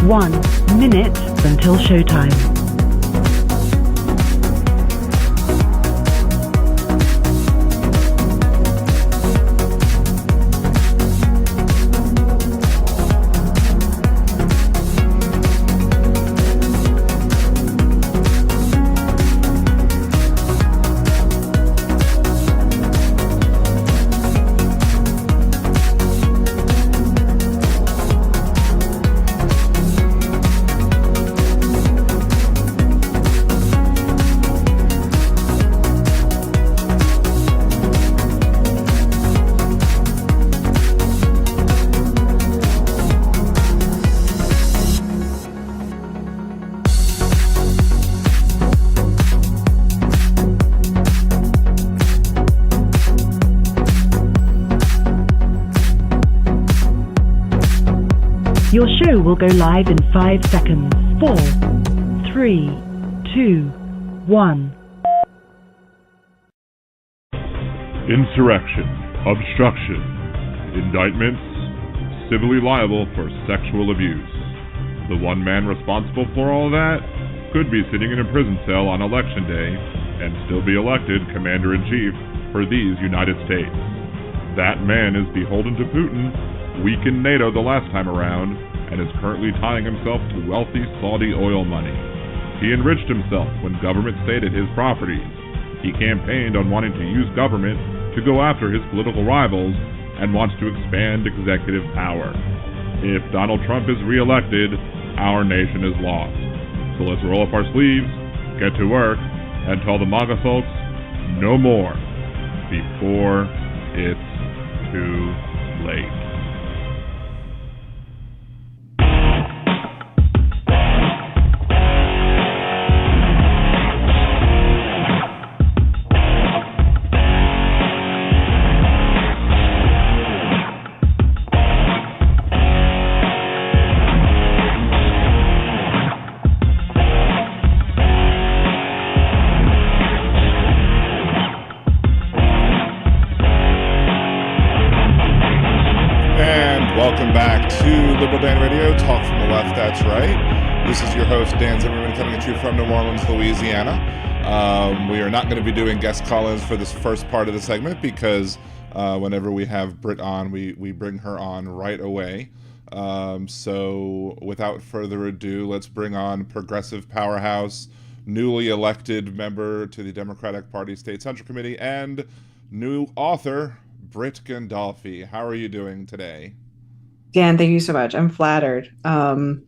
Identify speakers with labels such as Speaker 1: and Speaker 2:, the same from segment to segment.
Speaker 1: 1 minute until showtime. Your show will go live in 5 seconds. 4, 3, 2, 1.
Speaker 2: Insurrection, obstruction, indictments, civilly liable for sexual abuse. The one man responsible for all that could be sitting in a prison cell on election day and still be elected commander-in-chief for these United States. That man is beholden to Putin, weakened NATO the last time around, and is currently tying himself to wealthy Saudi oil money. He enriched himself when government stayed at his properties. He campaigned on wanting to use government to go after his political rivals and wants to expand executive power. If Donald Trump is re-elected, our nation is lost. So let's roll up our sleeves, get to work, and tell the MAGA folks no more before it's too late.
Speaker 3: Talk from the left, that's right. This is your host, Dan Zimmerman, coming at you from New Orleans, Louisiana. We are not going to be doing guest call-ins for this first part of the segment because whenever we have Britt on, we bring her on right away. So without further ado, let's bring on progressive powerhouse, newly elected member to the Democratic Party State Central Committee, and new author, Britt Gondolfi. How are you doing today?
Speaker 4: Dan, thank you so much. I'm flattered.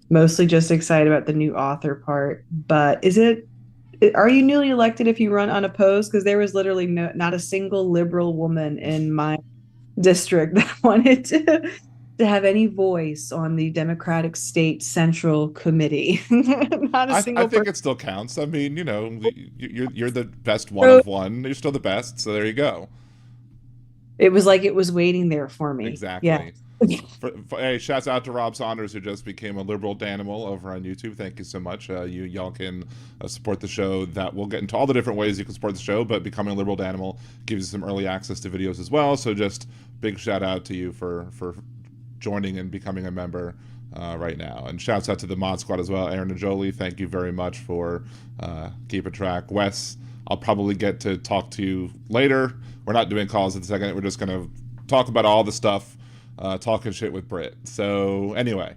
Speaker 4: Mostly just excited about the new author part. But are you newly elected if you run unopposed? Because there was literally not a single liberal woman in my district that wanted to have any voice on the Democratic State Central Committee. Not a single.
Speaker 3: I think it still counts. I mean, you're the best one of one. You're still the best. So there you go.
Speaker 4: It was like it was waiting there for me.
Speaker 3: Exactly.
Speaker 4: Yeah.
Speaker 3: Hey, shouts out to Rob Saunders, who just became a liberal Danimal over on YouTube. Thank you so much. Y'all can support the show. That we'll get into all the different ways you can support the show, but becoming a liberal Danimal gives you some early access to videos as well. So just big shout out to you for joining and becoming a member right now. And shouts out to the mod squad as well. Aaron and Jolie, thank you very much for keeping track. Wes, I'll probably get to talk to you later. We're not doing calls in a second. We're just going to talk about all the stuff. Talking shit with Britt. So anyway,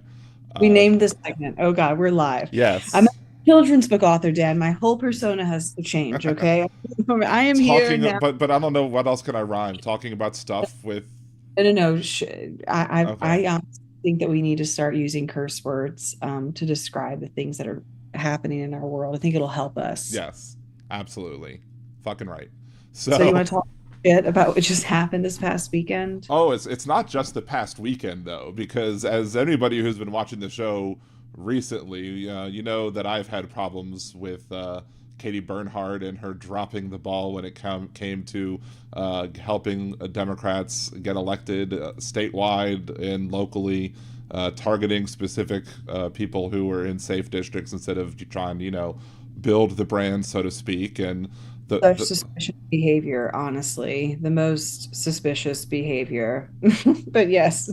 Speaker 4: we named this segment. Oh God, we're live.
Speaker 3: Yes,
Speaker 4: I'm a children's book author, Dan. My whole persona has to change. Okay, I am here now.
Speaker 3: But I don't know what else can I rhyme. Talking about stuff with.
Speaker 4: No. I think that we need to start using curse words to describe the things that are happening in our world. I think it'll help us.
Speaker 3: Yes, absolutely, fucking right. So
Speaker 4: you want to talk bit about what just happened this past weekend?
Speaker 3: Oh, it's not just the past weekend though, because as anybody who's been watching the show recently, you know that I've had problems with Katie Bernhardt and her dropping the ball when it came to helping Democrats get elected statewide and locally, targeting specific people who were in safe districts instead of trying to, build the brand, so to speak. And
Speaker 4: such suspicious behavior, honestly, the most suspicious behavior. But yes.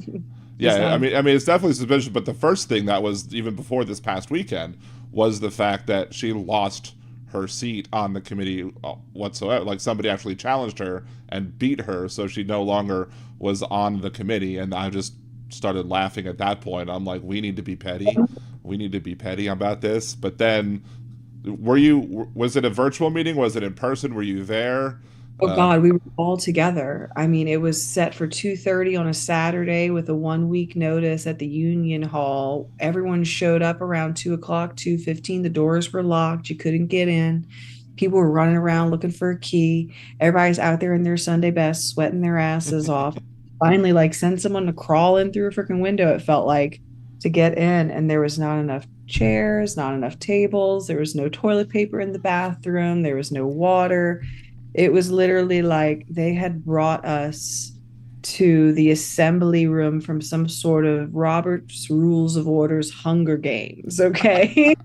Speaker 3: Yeah, I mean, it's definitely suspicious. But the first thing that was even before this past weekend was the fact that she lost her seat on the committee whatsoever. Like somebody actually challenged her and beat her, so she no longer was on the committee. And I just started laughing at that point. I'm like, we need to be petty. We need to be petty about this. But then, was it a virtual meeting? Was it in person? Were you there?
Speaker 4: Oh God, we were all together. I mean, it was set for 2:30 on a Saturday with a 1 week notice at the Union Hall. Everyone showed up around 2 o'clock, 2:15. The doors were locked. You couldn't get in. People were running around looking for a key. Everybody's out there in their Sunday best, sweating their asses off. Finally, like send someone to crawl in through a freaking window, it felt like, to get in. And there was not enough chairs, not enough tables. There was no toilet paper in the bathroom. There was no water. It was literally like they had brought us to the assembly room from some sort of Robert's Rules of Orders Hunger Games. Okay.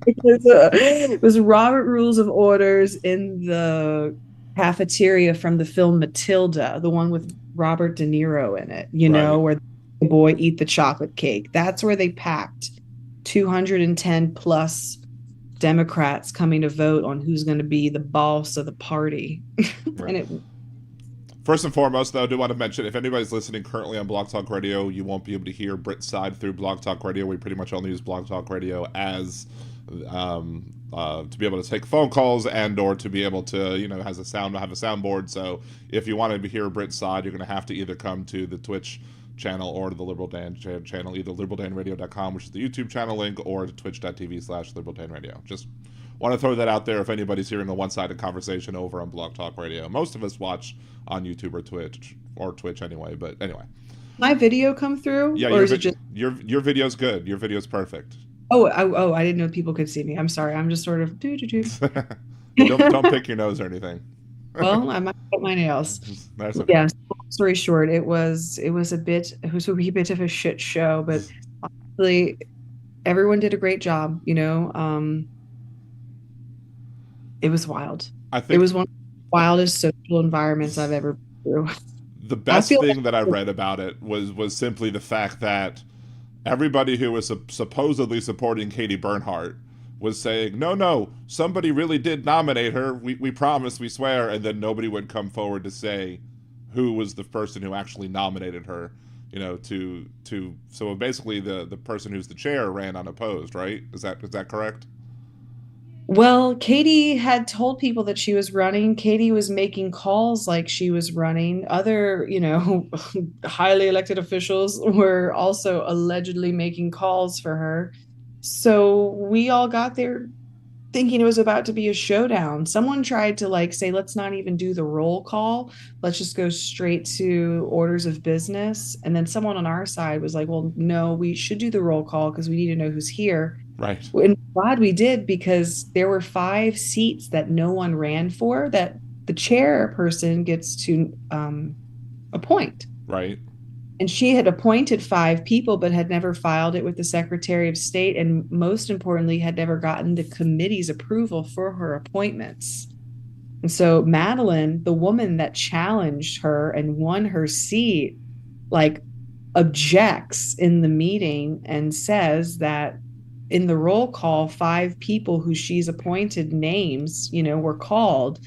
Speaker 4: It was Robert Rules of Orders in the cafeteria from the film Matilda, the one with Robert De Niro in it,
Speaker 3: Right.
Speaker 4: where the boy eat the chocolate cake. That's where they packed 210 plus Democrats coming to vote on who's going to be the boss of the party.
Speaker 3: Right.
Speaker 4: And it
Speaker 3: First and foremost, though, I do want to mention if anybody's listening currently on Blog Talk Radio, you won't be able to hear Britt's side through Blog Talk Radio. We pretty much only use Blog Talk Radio as to be able to take phone calls and or to be able to, have a soundboard. So if you want to hear Britt's side, you're going to have to either come to the Twitch channel or to the Liberal Dan channel, either liberaldanradio.com, which is the YouTube channel link, or to twitch.tv/liberaldanradio. Just want to throw that out there if anybody's hearing a one-sided conversation over on Blog Talk Radio. Most of us watch on YouTube or Twitch anyway, but anyway.
Speaker 4: my video come through?
Speaker 3: Yeah,
Speaker 4: or is it just
Speaker 3: your video's good. Your video's perfect.
Speaker 4: I didn't know people could see me. I'm sorry. I'm just sort of
Speaker 3: Don't pick your nose or anything.
Speaker 4: Well, I might cut my nails.
Speaker 3: That's okay.
Speaker 4: Yeah, long story short, it was a wee bit of a shit show, but honestly, everyone did a great job, it was wild.
Speaker 3: I think
Speaker 4: It was one of the wildest social environments I've ever been through.
Speaker 3: the best
Speaker 4: feel
Speaker 3: thing
Speaker 4: like-
Speaker 3: that I read about it was simply the fact that everybody who was supposedly supporting Katie Bernhardt was saying, no, somebody really did nominate her. We promise, we swear. And then nobody would come forward to say who was the person who actually nominated her, so basically the person who's the chair ran unopposed, right? Is that correct?
Speaker 4: Well, Katie had told people that she was running. Katie was making calls like she was running. Other, highly elected officials were also allegedly making calls for her. So we all got there thinking it was about to be a showdown. Someone tried to say, let's not even do the roll call. Let's just go straight to orders of business. And then someone on our side was like, well, no, we should do the roll call because we need to know who's here.
Speaker 3: Right.
Speaker 4: And glad we did, because there were 5 seats that no one ran for that the chairperson gets to appoint.
Speaker 3: Right.
Speaker 4: And she had appointed 5 people, but had never filed it with the Secretary of State. And most importantly, had never gotten the committee's approval for her appointments. And so Madeline, the woman that challenged her and won her seat, objects in the meeting and says that in the roll call, 5 people who she's appointed names, were called.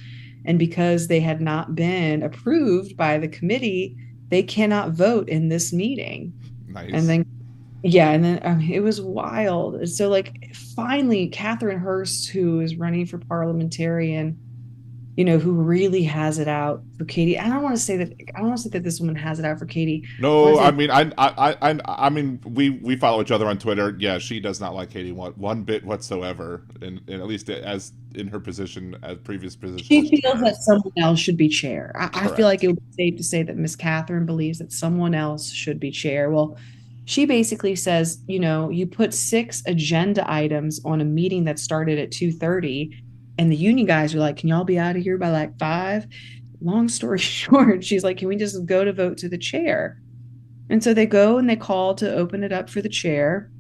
Speaker 4: And because they had not been approved by the committee, they cannot vote in this meeting.
Speaker 3: Nice.
Speaker 4: And then, it was wild. So finally, Catherine Hurst, who is running for parliamentarian, who really has it out for Katie. I don't want to say that this woman has it out for Katie.
Speaker 3: No, I mean, we follow each other on Twitter. Yeah, she does not like Katie one bit whatsoever, and at least as in her position as previous position.
Speaker 4: She feels that someone else should be chair. I feel like it would be safe to say that Miss Catherine believes that someone else should be chair. Well, she basically says, you put 6 agenda items on a meeting that started at 2:30. And the union guys were like, can y'all be out of here by 5? Long story short, she's like, can we just go to vote to the chair? And so they go and they call to open it up for the chair.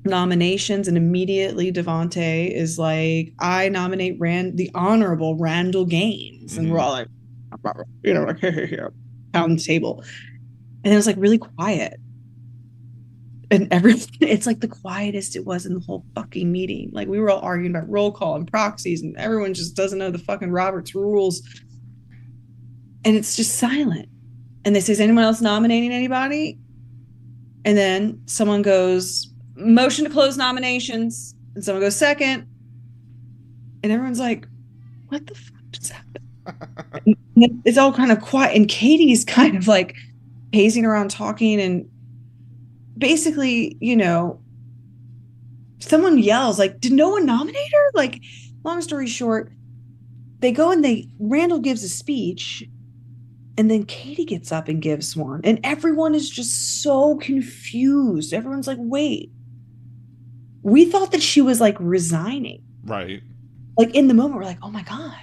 Speaker 4: Nominations, and immediately Devontae is like, I nominate the Honorable Randall Gaines. And we're all like, here, pound the table. And it was really quiet. and everyone, it's like the quietest it was in the whole fucking meeting. Like we were all arguing about roll call and proxies, and everyone just doesn't know the fucking Robert's rules. And it's just silent. And they say, is anyone else nominating anybody? And then someone goes, motion to close nominations. And someone goes, second. And everyone's like, what the fuck just happened? It's all kind of quiet. And Katie's kind of like pacing around talking. And basically, someone yells, like, did no one nominate her? Like, long story short, they go and Randall gives a speech. And then Katie gets up and gives one. And everyone is just so confused. Everyone's like, wait, we thought that she was like resigning.
Speaker 3: Right.
Speaker 4: Like in the moment, we're like, oh my God,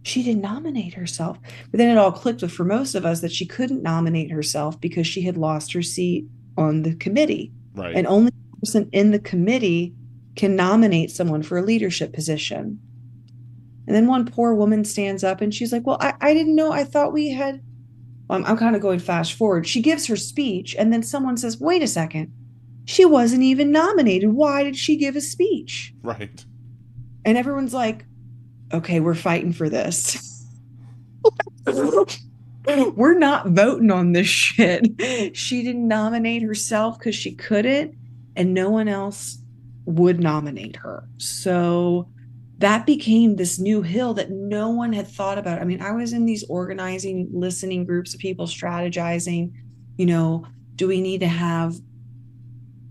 Speaker 4: she didn't nominate herself. But then it all clicked for most of us that she couldn't nominate herself because she had lost her seat on the committee.
Speaker 3: Right.
Speaker 4: And only the person in the committee can nominate someone for a leadership position. And then one poor woman stands up and she's like, well, I didn't know. I thought we had, well, I'm kind of going fast forward. She gives her speech and then someone says, wait a second, she wasn't even nominated. Why did she give a speech?
Speaker 3: Right.
Speaker 4: And everyone's like, okay, we're fighting for this. We're not voting on this shit. She didn't nominate herself because she couldn't, and no one else would nominate her. So that became this new hill that no one had thought about. I mean, I was in these organizing, listening groups of people strategizing, do we need to have,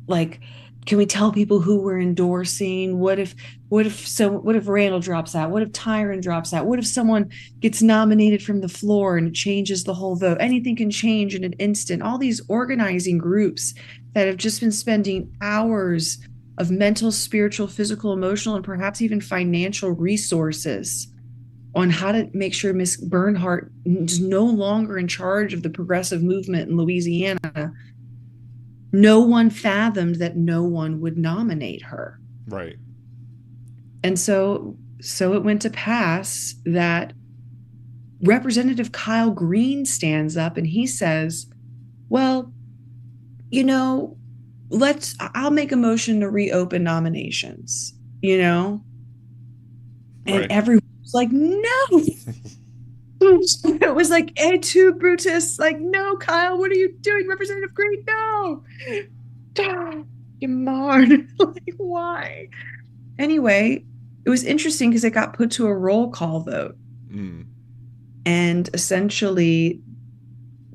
Speaker 4: like, can we tell people who we're endorsing? What if Randall drops out? What if Tyron drops out? What if someone gets nominated from the floor and it changes the whole vote? Anything can change in an instant. All these organizing groups that have just been spending hours of mental, spiritual, physical, emotional, and perhaps even financial resources on how to make sure Miss Bernhardt is no longer in charge of the progressive movement in Louisiana. No one fathomed that no one would nominate her.
Speaker 3: Right.
Speaker 4: And so it went to pass that Representative Kyle Green stands up and he says, well, I'll make a motion to reopen nominations, and
Speaker 3: right.
Speaker 4: Everyone's like, no. It was like, et tu, Brutus, like, no, Kyle, what are you doing? Representative Green, no. You marred. Like, why? Anyway, it was interesting because it got put to a roll call vote. And essentially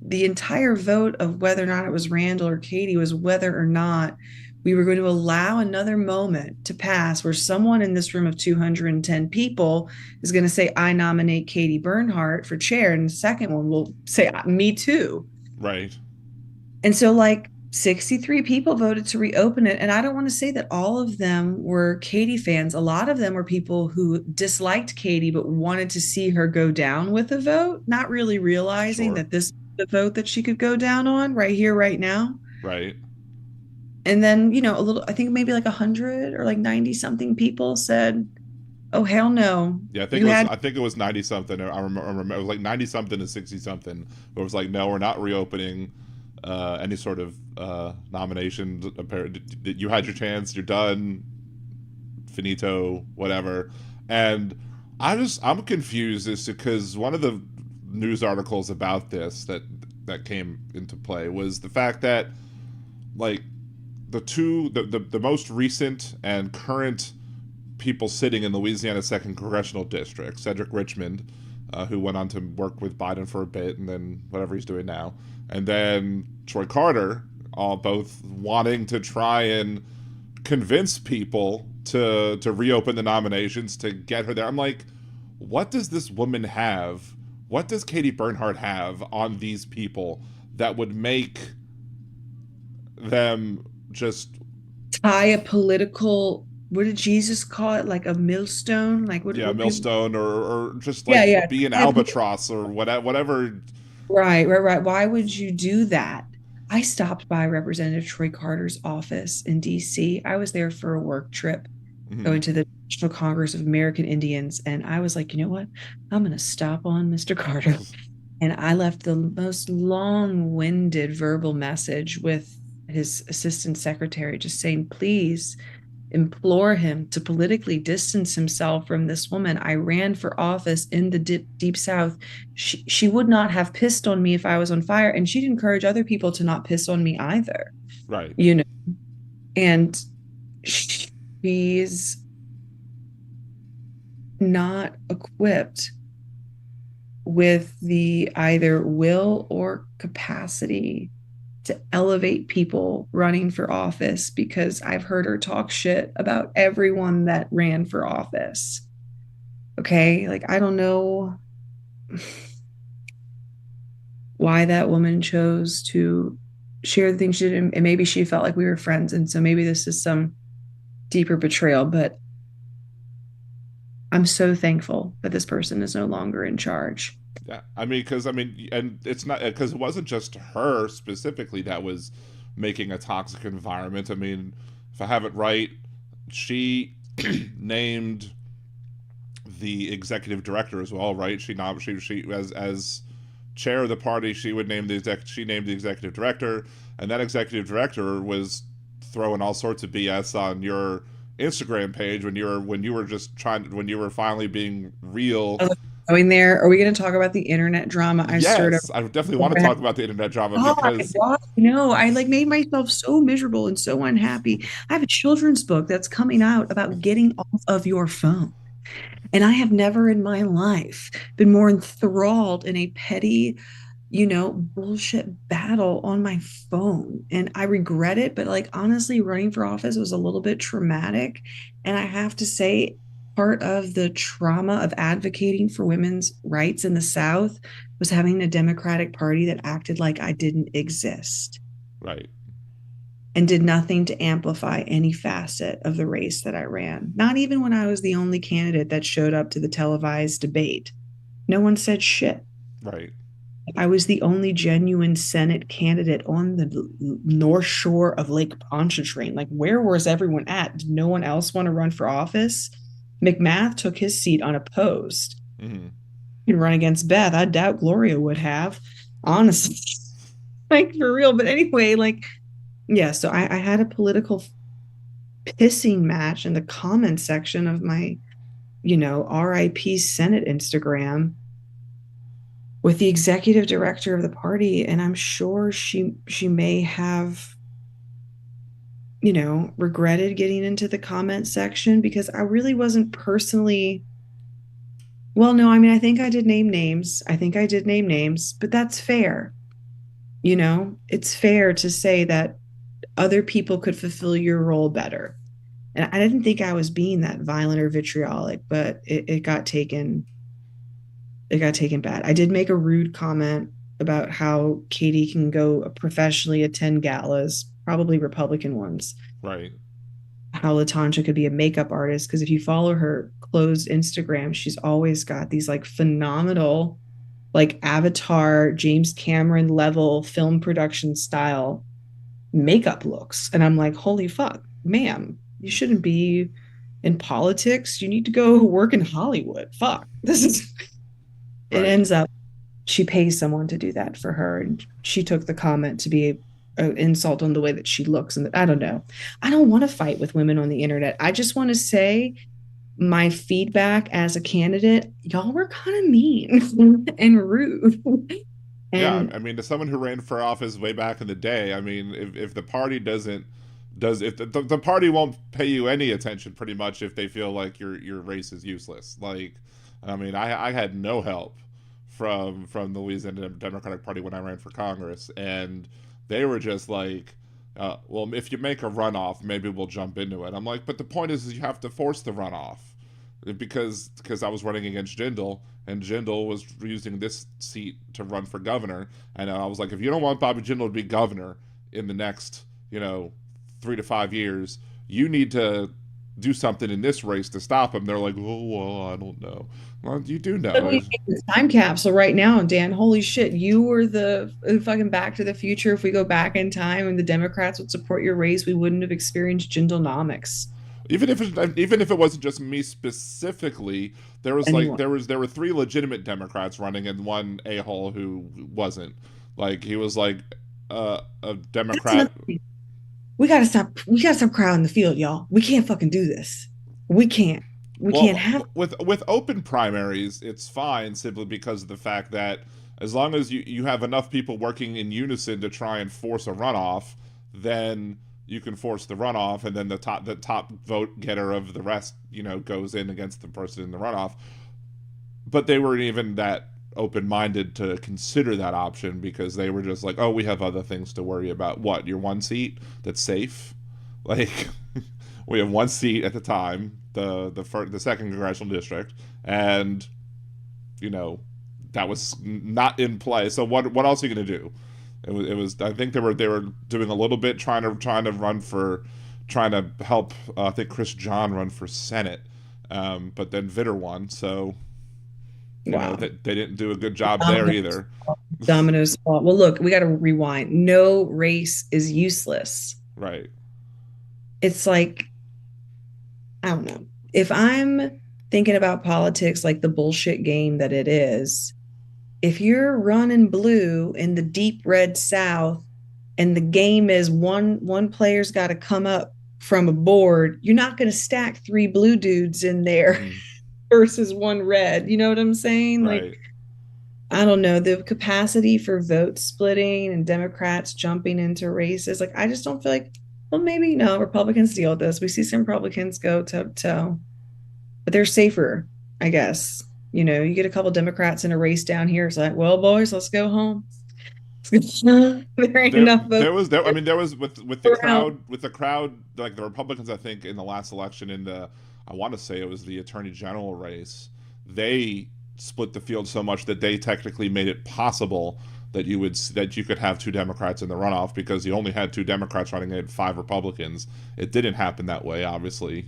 Speaker 4: the entire vote of whether or not it was Randall or Katie was whether or not we were going to allow another moment to pass where someone in this room of 210 people is going to say, I nominate Katie Bernhardt for chair. And the second one will say, me too.
Speaker 3: Right.
Speaker 4: And so like 63 people voted to reopen it. And I don't want to say that all of them were Katie fans. A lot of them were people who disliked Katie, but wanted to see her go down with a vote, not really realizing that this is the vote that she could go down on right here, right now.
Speaker 3: Right.
Speaker 4: And then, I think maybe like 100 or like 90 something people said, oh, hell no.
Speaker 3: Yeah, I think it was 90 something. I remember it was like 90 something to 60 something. It was like, no, we're not reopening any sort of nominations. You had your chance, you're done, finito, whatever. And I'm confused as to, because one of the news articles about this that came into play was the fact that, like, the most recent and current people sitting in Louisiana 2nd Congressional District, Cedric Richmond, who went on to work with Biden for a bit and then whatever he's doing now, and then Troy Carter, all both wanting to try and convince people to reopen the nominations to get her there. I'm like, what does this woman have? What does Katie Bernhardt have on these people that would make them just
Speaker 4: tie a political, what did Jesus call it, like a millstone, like what?
Speaker 3: Yeah,
Speaker 4: what
Speaker 3: millstone, or just like be an albatross or whatever.
Speaker 4: Right. Why would you do that? I stopped by Representative Troy Carter's office in DC. I was there for a work trip, going to the National Congress of American Indians, and I was like, you know what? I'm going to stop on Mr. Carter. And I left the most long-winded verbal message with his assistant secretary, just saying, please implore him to politically distance himself from this woman. I ran for office in the deep South. She would not have pissed on me if I was on fire, and she'd encourage other people to not piss on me either.
Speaker 3: Right.
Speaker 4: You know, and she's not equipped with the either will or capacity to elevate people running for office, because I've heard her talk shit about everyone that ran for office. Okay, like I don't know why that woman chose to share the things she did, and maybe she felt like we were friends, and so maybe this is some deeper betrayal, but I'm so thankful that this person is no longer in charge.
Speaker 3: Yeah, and it's not because it wasn't just her specifically that was making a toxic environment. I mean, if I have it right, she named the executive director as well, right? She as chair of the party, she named the executive director, and that executive director was throwing all sorts of BS on your Instagram page when you were finally being real.
Speaker 4: Going there, are we going to talk about the internet drama I stirred up?
Speaker 3: Yes, I definitely want to talk about the internet drama because
Speaker 4: no, I like made myself so miserable and so unhappy. I have a children's book that's coming out about getting off of your phone. And I have never in my life been more enthralled in a petty, bullshit battle on my phone. And I regret it, but like honestly, running for office was a little bit traumatic. And I have to say, part of the trauma of advocating for women's rights in the South was having a Democratic Party that acted like I didn't exist.
Speaker 3: Right.
Speaker 4: And did nothing to amplify any facet of the race that I ran. Not even when I was the only candidate that showed up to the televised debate. No one said shit.
Speaker 3: Right.
Speaker 4: I was the only genuine Senate candidate on the North Shore of Lake Pontchartrain. Like, where was everyone at? Did no one else want to run for office? McMath took his seat unopposed.
Speaker 3: Mm-hmm.
Speaker 4: He could run against Beth. I doubt Gloria would have, honestly. Like, for real. But anyway, like, yeah, so I had a political pissing match in the comment section of my, RIP Senate Instagram with the executive director of the party. And I'm sure she may have, regretted getting into the comment section, because I really wasn't personally. Well, no, I mean, I think I did name names. But that's fair. It's fair to say that other people could fulfill your role better. And I didn't think I was being that violent or vitriolic, but it got taken bad. I did make a rude comment about how Katie can go professionally attend galas, probably Republican ones.
Speaker 3: Right.
Speaker 4: How LaTanja could be a makeup artist, because if you follow her closed Instagram, she's always got these like phenomenal, like Avatar, James Cameron level film production style makeup looks. And I'm like, holy fuck, ma'am, you shouldn't be in politics. You need to go work in Hollywood. Fuck. This is right. It ends up she pays someone to do that for her, and she took the comment to be an insult on the way that she looks. And I don't know. I don't want to fight with women on the internet. I just want to say my feedback as a candidate, y'all were kind of mean and rude.
Speaker 3: Yeah, I mean, as someone who ran for office way back in the day, I mean, if the party if the party won't pay you any attention, pretty much, if they feel like your race is useless. Like, I mean, I had no help from the Louisiana Democratic Party when I ran for Congress, and they were just like, well, if you make a runoff, maybe we'll jump into it. I'm like, but the point is you have to force the runoff, because I was running against Jindal, and Jindal was using this seat to run for governor, and I was like, if you don't want Bobby Jindal to be governor in the next 3 to 5 years, you need to do something in this race to stop him. They're like, oh, well, I don't know. Well, you do know.
Speaker 4: Time capsule right now, Dan. Holy shit, you were the fucking Back to the Future. If we go back in time and the Democrats would support your race, we wouldn't have experienced Jindalnomics.
Speaker 3: Even if it wasn't just me specifically, there were 3 legitimate Democrats running and one a-hole who wasn't. Like, he was like a Democrat.
Speaker 4: We gotta stop. We gotta stop crowding the field, y'all. We can't fucking do this. We can't. We can't
Speaker 3: Well,
Speaker 4: have.
Speaker 3: with open primaries, it's fine simply because of the fact that as long as you have enough people working in unison to try and force a runoff, then you can force the runoff, and then the top vote getter of the rest, goes in against the person in the runoff. But they weren't even that open minded to consider that option because they were just like, oh, we have other things to worry about. What, your one seat that's safe? Like, we have one seat at the time, the second congressional district, and that was not in play. So what else are you gonna do? It was I think they were doing a little bit trying to help I think Chris John run for Senate, but then Vitter won, so
Speaker 4: Wow.
Speaker 3: they didn't do a good job there either.
Speaker 4: Domino's fault. Well, look, we got to rewind. No race is useless.
Speaker 3: Right.
Speaker 4: It's like, I don't know. If I'm thinking about politics like the bullshit game that it is, if you're running blue in the deep red South and the game is one player's got to come up from a board, you're not going to stack three blue dudes in there versus one red. You know what I'm saying?
Speaker 3: Right.
Speaker 4: Like, I don't know, the capacity for vote splitting and Democrats jumping into races. Like, I just don't feel like, well, maybe no, Republicans deal with this. We see some Republicans go toe to toe, but they're safer, I guess. You get a couple Democrats in a race down here. It's like, well, boys, let's go home. There ain't enough votes.
Speaker 3: There was with the crowd, like the Republicans, I think in the last election I want to say it was the Attorney General race, they split the field so much that they technically made it possible that you could have two Democrats in the runoff because you only had two Democrats running and 5 Republicans. It didn't happen that way, obviously.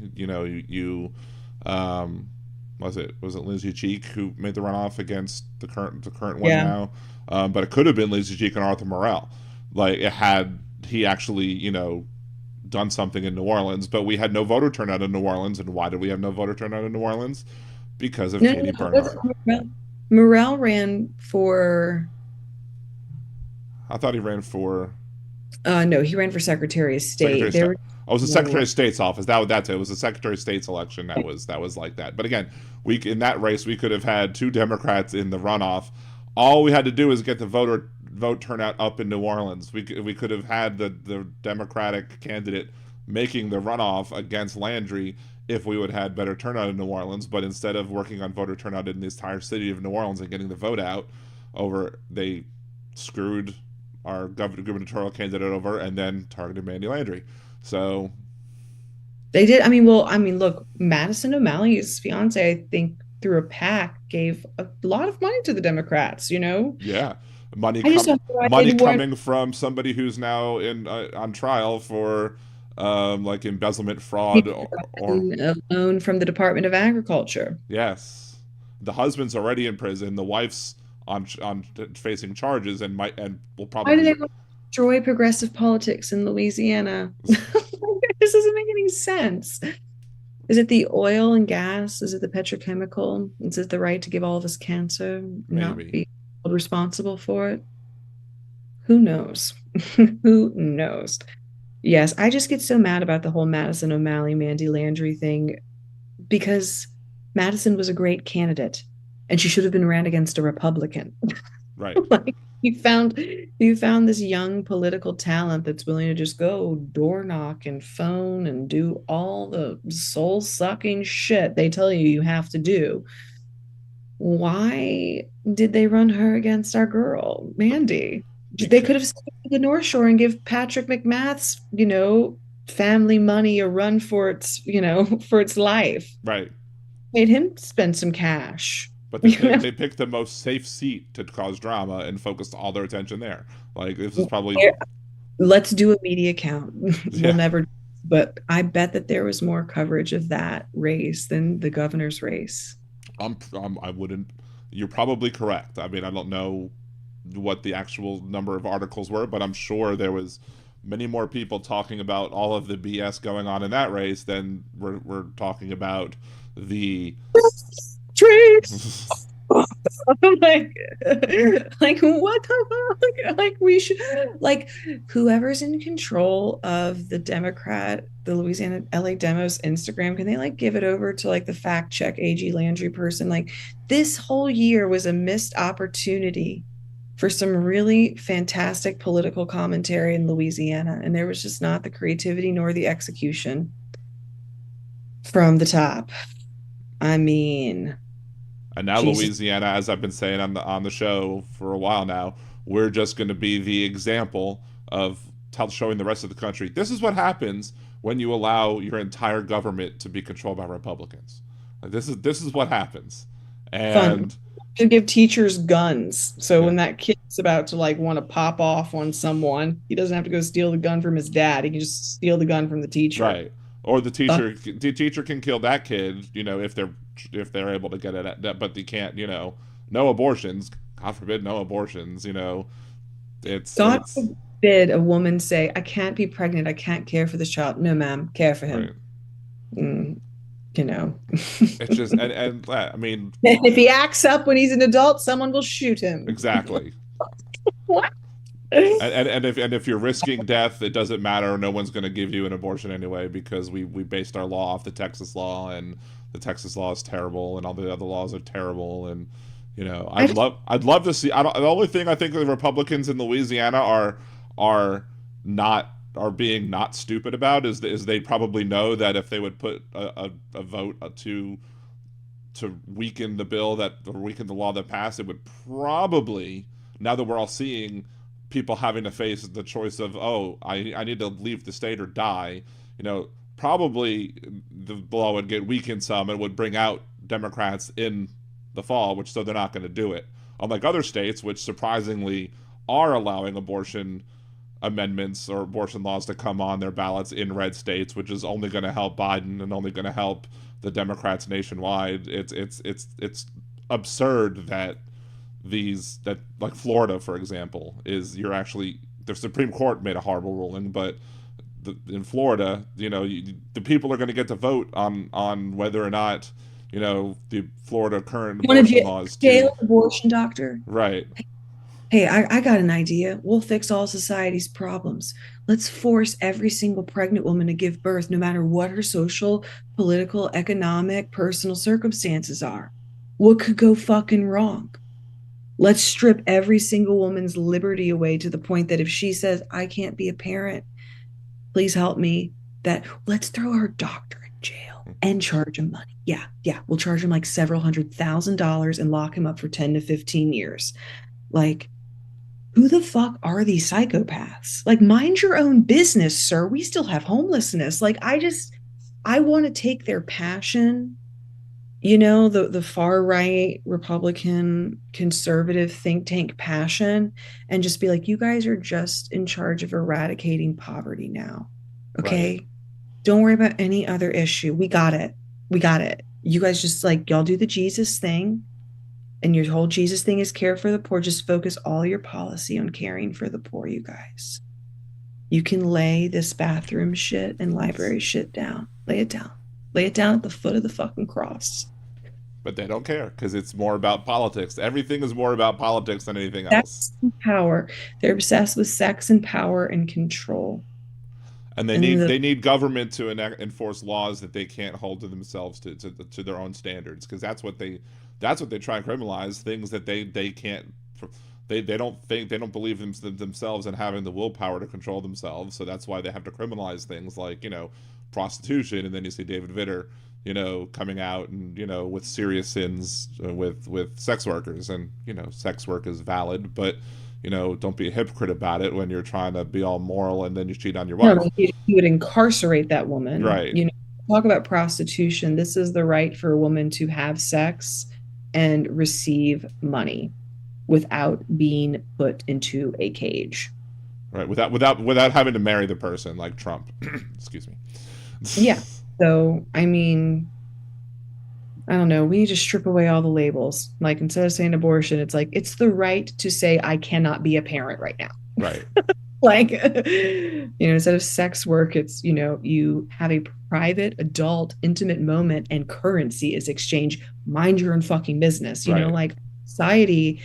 Speaker 3: Was it Lindsey Cheek who made the runoff against the current one now? But it could have been Lindsey Cheek and Arthur Morell. Like, it had he actually, done something in New Orleans, but we had no voter turnout in New Orleans. And why did we have no voter turnout in New Orleans? Because of Katie Bernhardt.
Speaker 4: Morell ran for.
Speaker 3: I thought he ran for.
Speaker 4: No, he ran for Secretary of State.
Speaker 3: It was the Secretary of State's office. That's it. It was the Secretary of State's election. That was like that. But again, in that race, we could have had 2 Democrats in the runoff. All we had to do is get the vote turnout up in New Orleans. We could have had the Democratic candidate making the runoff against Landry if we would have had better turnout in New Orleans. But instead of working on voter turnout in the entire city of New Orleans and getting the vote out they screwed our gubernatorial candidate over and then targeted Mandy Landry. So
Speaker 4: they did. Look, Madison O'Malley's fiance, I think, through a PAC, gave a lot of money to the Democrats.
Speaker 3: Yeah, money coming from somebody who's now on trial for like embezzlement, fraud, or
Speaker 4: a loan from the Department of Agriculture.
Speaker 3: Yes, the husband's already in prison. The wife's on facing charges and will probably.
Speaker 4: Why do they want to destroy progressive politics in Louisiana? This doesn't make any sense. Is it the oil and gas? Is it the petrochemical? Is it the right to give all of us cancer?
Speaker 3: Maybe.
Speaker 4: Not be responsible for it? Who knows? Who knows? Yes, I just get so mad about the whole Madison O'Malley, Mandy Landry thing because Madison was a great candidate and she should have been ran against a Republican.
Speaker 3: Right.
Speaker 4: Like, you found this young political talent that's willing to just go door knock and phone and do all the soul sucking shit they tell you have to do. Why did they run her against our girl, Mandy? They could have stayed to the North Shore and give Patrick McMath's, family money a run for its, for its life.
Speaker 3: Right.
Speaker 4: Made him spend some cash.
Speaker 3: But they picked the most safe seat to cause drama and focused all their attention there. Like, this is probably.
Speaker 4: Let's do a media count.
Speaker 3: Yeah.
Speaker 4: We'll never. But I bet that there was more coverage of that race than the governor's race.
Speaker 3: I wouldn't. You're probably correct. I mean, I don't know what the actual number of articles were, but I'm sure there was many more people talking about all of the BS going on in that race than we're talking about the
Speaker 4: trees. like, what the fuck? Like, we should, like, whoever's in control of the Louisiana LA Demos Instagram, can they like give it over to like the fact check AG Landry person? Like, this whole year was a missed opportunity for some really fantastic political commentary in Louisiana, and there was just not the creativity nor the execution from the top. I mean,
Speaker 3: And now
Speaker 4: Jesus.
Speaker 3: Louisiana, as I've been saying on the show for a while now, we're just going to be the example of showing the rest of the country this is what happens when you allow your entire government to be controlled by Republicans. Like, this is what happens.
Speaker 4: Fun
Speaker 3: And
Speaker 4: to give teachers guns. So
Speaker 3: yeah,
Speaker 4: when that kid's about to like want to pop off on someone, he doesn't have to go steal the gun from his dad. He can just steal the gun from the teacher.
Speaker 3: right. Or the teacher can kill that kid, if they're able to get it at, but they can't, no abortions. God forbid, no abortions.
Speaker 4: God
Speaker 3: It's
Speaker 4: forbid a woman say, I can't be pregnant. I can't care for this child. No, ma'am, care for him.
Speaker 3: right.
Speaker 4: Mm, you know.
Speaker 3: It's just and I mean,
Speaker 4: If he acts up when he's an adult, someone will shoot him.
Speaker 3: exactly.
Speaker 4: What?
Speaker 3: And if you're risking death, it doesn't matter. No one's going to give you an abortion anyway because we based our law off the Texas law, and the Texas law is terrible, and all the other laws are terrible. And I'd love to see. The only thing I think the Republicans in Louisiana are being not stupid about is they probably know that if they would put a vote to weaken the bill or weaken the law that passed, it would probably, now that we're all seeing people having to face the choice of, I need to leave the state or die, probably the law would get weakened some and would bring out Democrats in the fall, which so they're not going to do it. Unlike other states, which surprisingly are allowing abortion amendments or abortion laws to come on their ballots in red states, which is only going to help Biden and only going to help the Democrats nationwide. It's absurd that like Florida, for example, the Supreme Court made a horrible ruling, but in Florida, the people are going to get to vote on whether or not, the Florida current abortion laws
Speaker 4: jail abortion doctor.
Speaker 3: Right.
Speaker 4: Hey, I got an idea. We'll fix all society's problems. Let's force every single pregnant woman to give birth, no matter what her social, political, economic, personal circumstances are. What could go fucking wrong? Let's strip every single woman's liberty away to the point that if she says, I can't be a parent, please help me, let's throw her doctor in jail and charge him money. Yeah. We'll charge him like several $100,000 and lock him up for 10 to 15 years. Like, who the fuck are these psychopaths? Like, mind your own business, sir. We still have homelessness. Like, I want to take their passion, the far right Republican conservative think tank passion, and just be like, you guys are just in charge of eradicating poverty now. Okay. Right. Don't worry about any other issue. We got it. You guys just y'all do the Jesus thing. And your whole Jesus thing is care for the poor. Just focus all your policy on caring for the poor, you guys. You can lay this bathroom shit and library shit down. Lay it down. Lay it down at the foot of the fucking cross.
Speaker 3: But they don't care because it's more about politics. Everything is more about politics than anything else.
Speaker 4: Sex and power. They're obsessed with sex and power and control.
Speaker 3: And they need government to enforce laws that they can't hold to themselves to their own standards, because that's what they try and criminalize, things that they can't. They don't believe themselves in having the willpower to control themselves, so that's why they have to criminalize things like prostitution. And then you see David Vitter coming out and with serious sins with sex workers, and sex work is valid, but don't be a hypocrite about it when you're trying to be all moral and then you cheat on your wife.
Speaker 4: No, you would incarcerate that woman,
Speaker 3: right?
Speaker 4: Talk about prostitution. This is the right for a woman to have sex and receive money without being put into a cage.
Speaker 3: Right, without having to marry the person, like Trump. Excuse me.
Speaker 4: Yeah. So, I mean, I don't know. We need to strip away all the labels. Like, instead of saying abortion, it's like, it's the right to say I cannot be a parent right now.
Speaker 3: Right.
Speaker 4: Like, instead of sex work, it's, you have a private, adult, intimate moment and currency is exchanged. Mind your own fucking business.
Speaker 3: Right.
Speaker 4: Like, society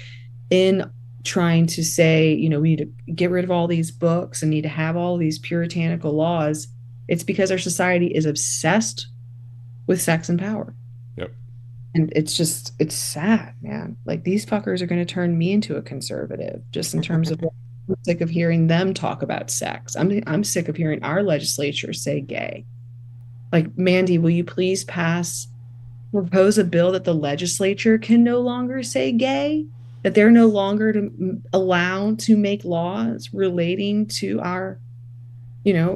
Speaker 4: in trying to say, we need to get rid of all these books and need to have all these puritanical laws. It's because our society is obsessed with sex and power.
Speaker 3: Yep.
Speaker 4: And it's sad, man. Like, these fuckers are going to turn me into a conservative just in terms of I'm sick of hearing them talk about sex. I'm sick of hearing our legislature say gay. Like, Mandy, will you please propose a bill that the legislature can no longer say gay? That they're no longer allowed to make laws relating to our,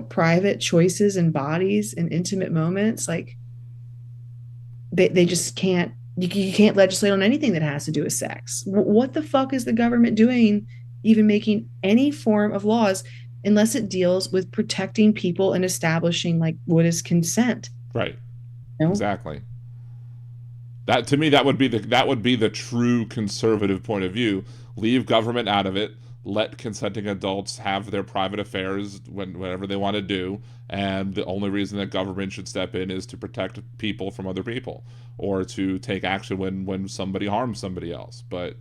Speaker 4: private choices and bodies and intimate moments. Like, they just can't, you can't legislate on anything that has to do with sex. What the fuck is the government doing, even making any form of laws, unless it deals with protecting people and establishing, like, what is consent?
Speaker 3: Right. Exactly. That, to me, that would be the true conservative point of view. Leave government out of it. Let consenting adults have their private affairs whenever they want to do, and the only reason that government should step in is to protect people from other people, or to take action when somebody harms somebody else. But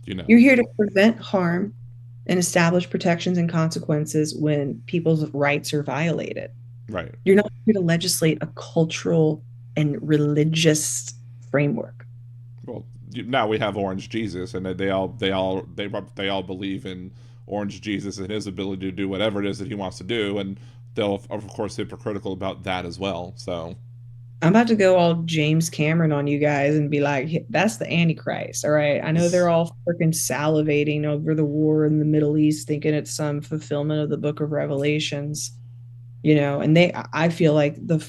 Speaker 4: you're here to prevent harm and establish protections and consequences when people's rights are violated.
Speaker 3: Right.
Speaker 4: You're not here to legislate a cultural and religious framework.
Speaker 3: Well, now we have Orange Jesus, and they all believe in Orange Jesus and his ability to do whatever it is that he wants to do, and they'll of course hypocritical about that as well. So
Speaker 4: I'm about to go all James Cameron on you guys and be like, that's the Antichrist. All right. I know they're all freaking salivating over the war in the Middle East, thinking it's some fulfillment of the book of Revelations, and I feel like the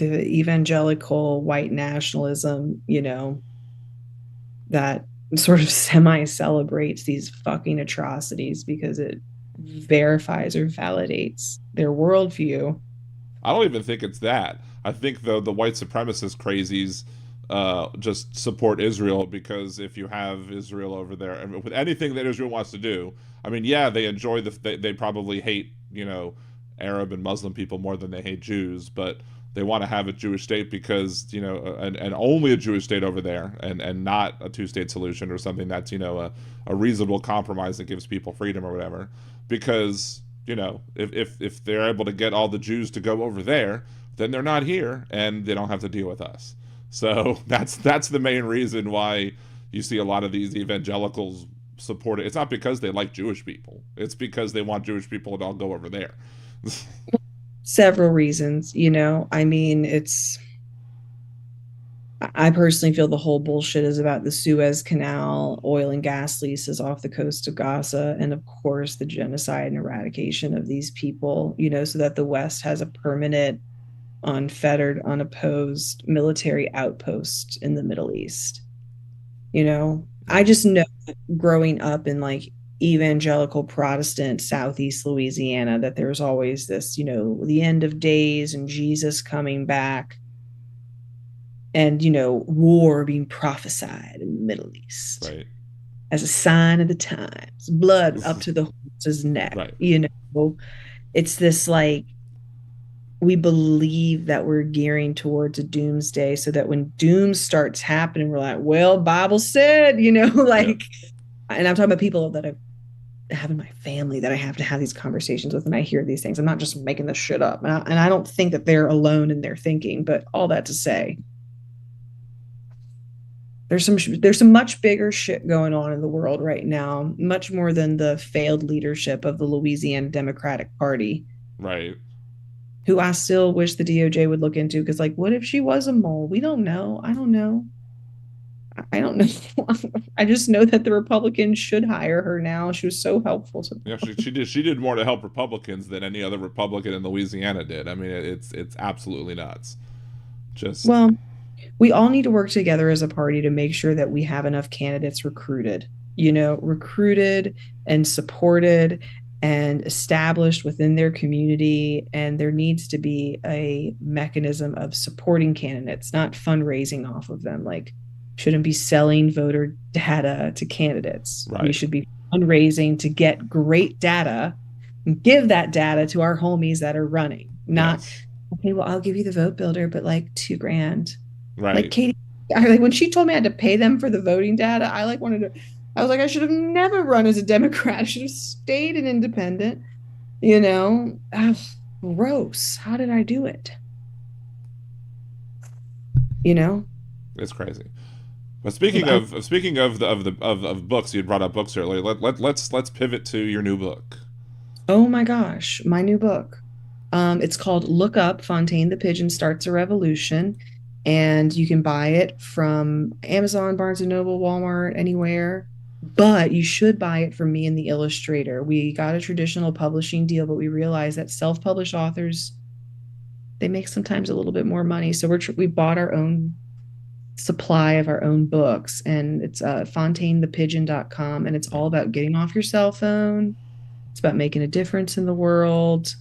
Speaker 4: evangelical white nationalism, that sort of semi-celebrates these fucking atrocities because it verifies or validates their worldview.
Speaker 3: I don't even think it's that. I think the white supremacist crazies just support Israel, because if you have Israel over there, with anything that Israel wants to do, I mean, yeah, they enjoy they probably hate, Arab and Muslim people more than they hate Jews, but they want to have a Jewish state because, and only a Jewish state over there, and not a two-state solution or something that's, a reasonable compromise that gives people freedom or whatever. Because, if they're able to get all the Jews to go over there, then they're not here and they don't have to deal with us. So that's the main reason why you see a lot of these evangelicals support it. It's not because they like Jewish people. It's because they want Jewish people to all go over there.
Speaker 4: Several reasons, I mean, I personally feel the whole bullshit is about the Suez Canal, oil and gas leases off the coast of Gaza, and of course the genocide and eradication of these people, so that the West has a permanent, unfettered, unopposed military outpost in the Middle East. I just know, growing up in like evangelical Protestant Southeast Louisiana, that there's always this, the end of days and Jesus coming back, and war being prophesied in the Middle East,
Speaker 3: right,
Speaker 4: as a sign of the times, blood up to the horse's neck.
Speaker 3: Right.
Speaker 4: It's this, like, we believe that we're gearing towards a doomsday, so that when doom starts happening, we're like, well, Bible said, like, and I'm talking about people that I have in my family that I have to have these conversations with, and I hear these things. I'm not just making this shit up. And I don't think that they're alone in their thinking, but all that to say, there's some much bigger shit going on in the world right now, much more than the failed leadership of the Louisiana Democratic Party.
Speaker 3: Right.
Speaker 4: Who I still wish the DOJ would look into, because, like, what if she was a mole? We don't know. I don't know. I just know that the Republicans should hire her now. She was so helpful to them.
Speaker 3: Yeah, she did more to help Republicans than any other Republican in Louisiana did. I mean, it's absolutely nuts.
Speaker 4: Well, we all need to work together as a party to make sure that we have enough candidates recruited and supported and established within their community. And there needs to be a mechanism of supporting candidates, not fundraising off of them. Like, shouldn't be selling voter data to candidates.
Speaker 3: Right.
Speaker 4: We should be fundraising to get great data and give that data to our homies that are running. Not, okay, well, I'll give you the vote builder, but like $2,000.
Speaker 3: Right.
Speaker 4: Like, Katie, I like when she told me I had to pay them for the voting data, I like wanted to, I was like, I should have never run as a Democrat. I should have stayed an independent, you know. Ugh, gross. How did I do it? You know?
Speaker 3: It's crazy. But
Speaker 4: I,
Speaker 3: speaking of books, you brought up books earlier. Let's pivot to your new book.
Speaker 4: oh my gosh, my new book. It's called Look Up, Fontaine the Pigeon Starts a Revolution. And you can buy it from Amazon, Barnes and Noble, Walmart, anywhere. But you should buy it from me and the illustrator. We got a traditional publishing deal, but we realized that self-published authors, they make sometimes a little bit more money. So we bought our own supply of our own books, and it's fontainethepigeon.com, and it's all about getting off your cell phone. It's about making a difference in the world.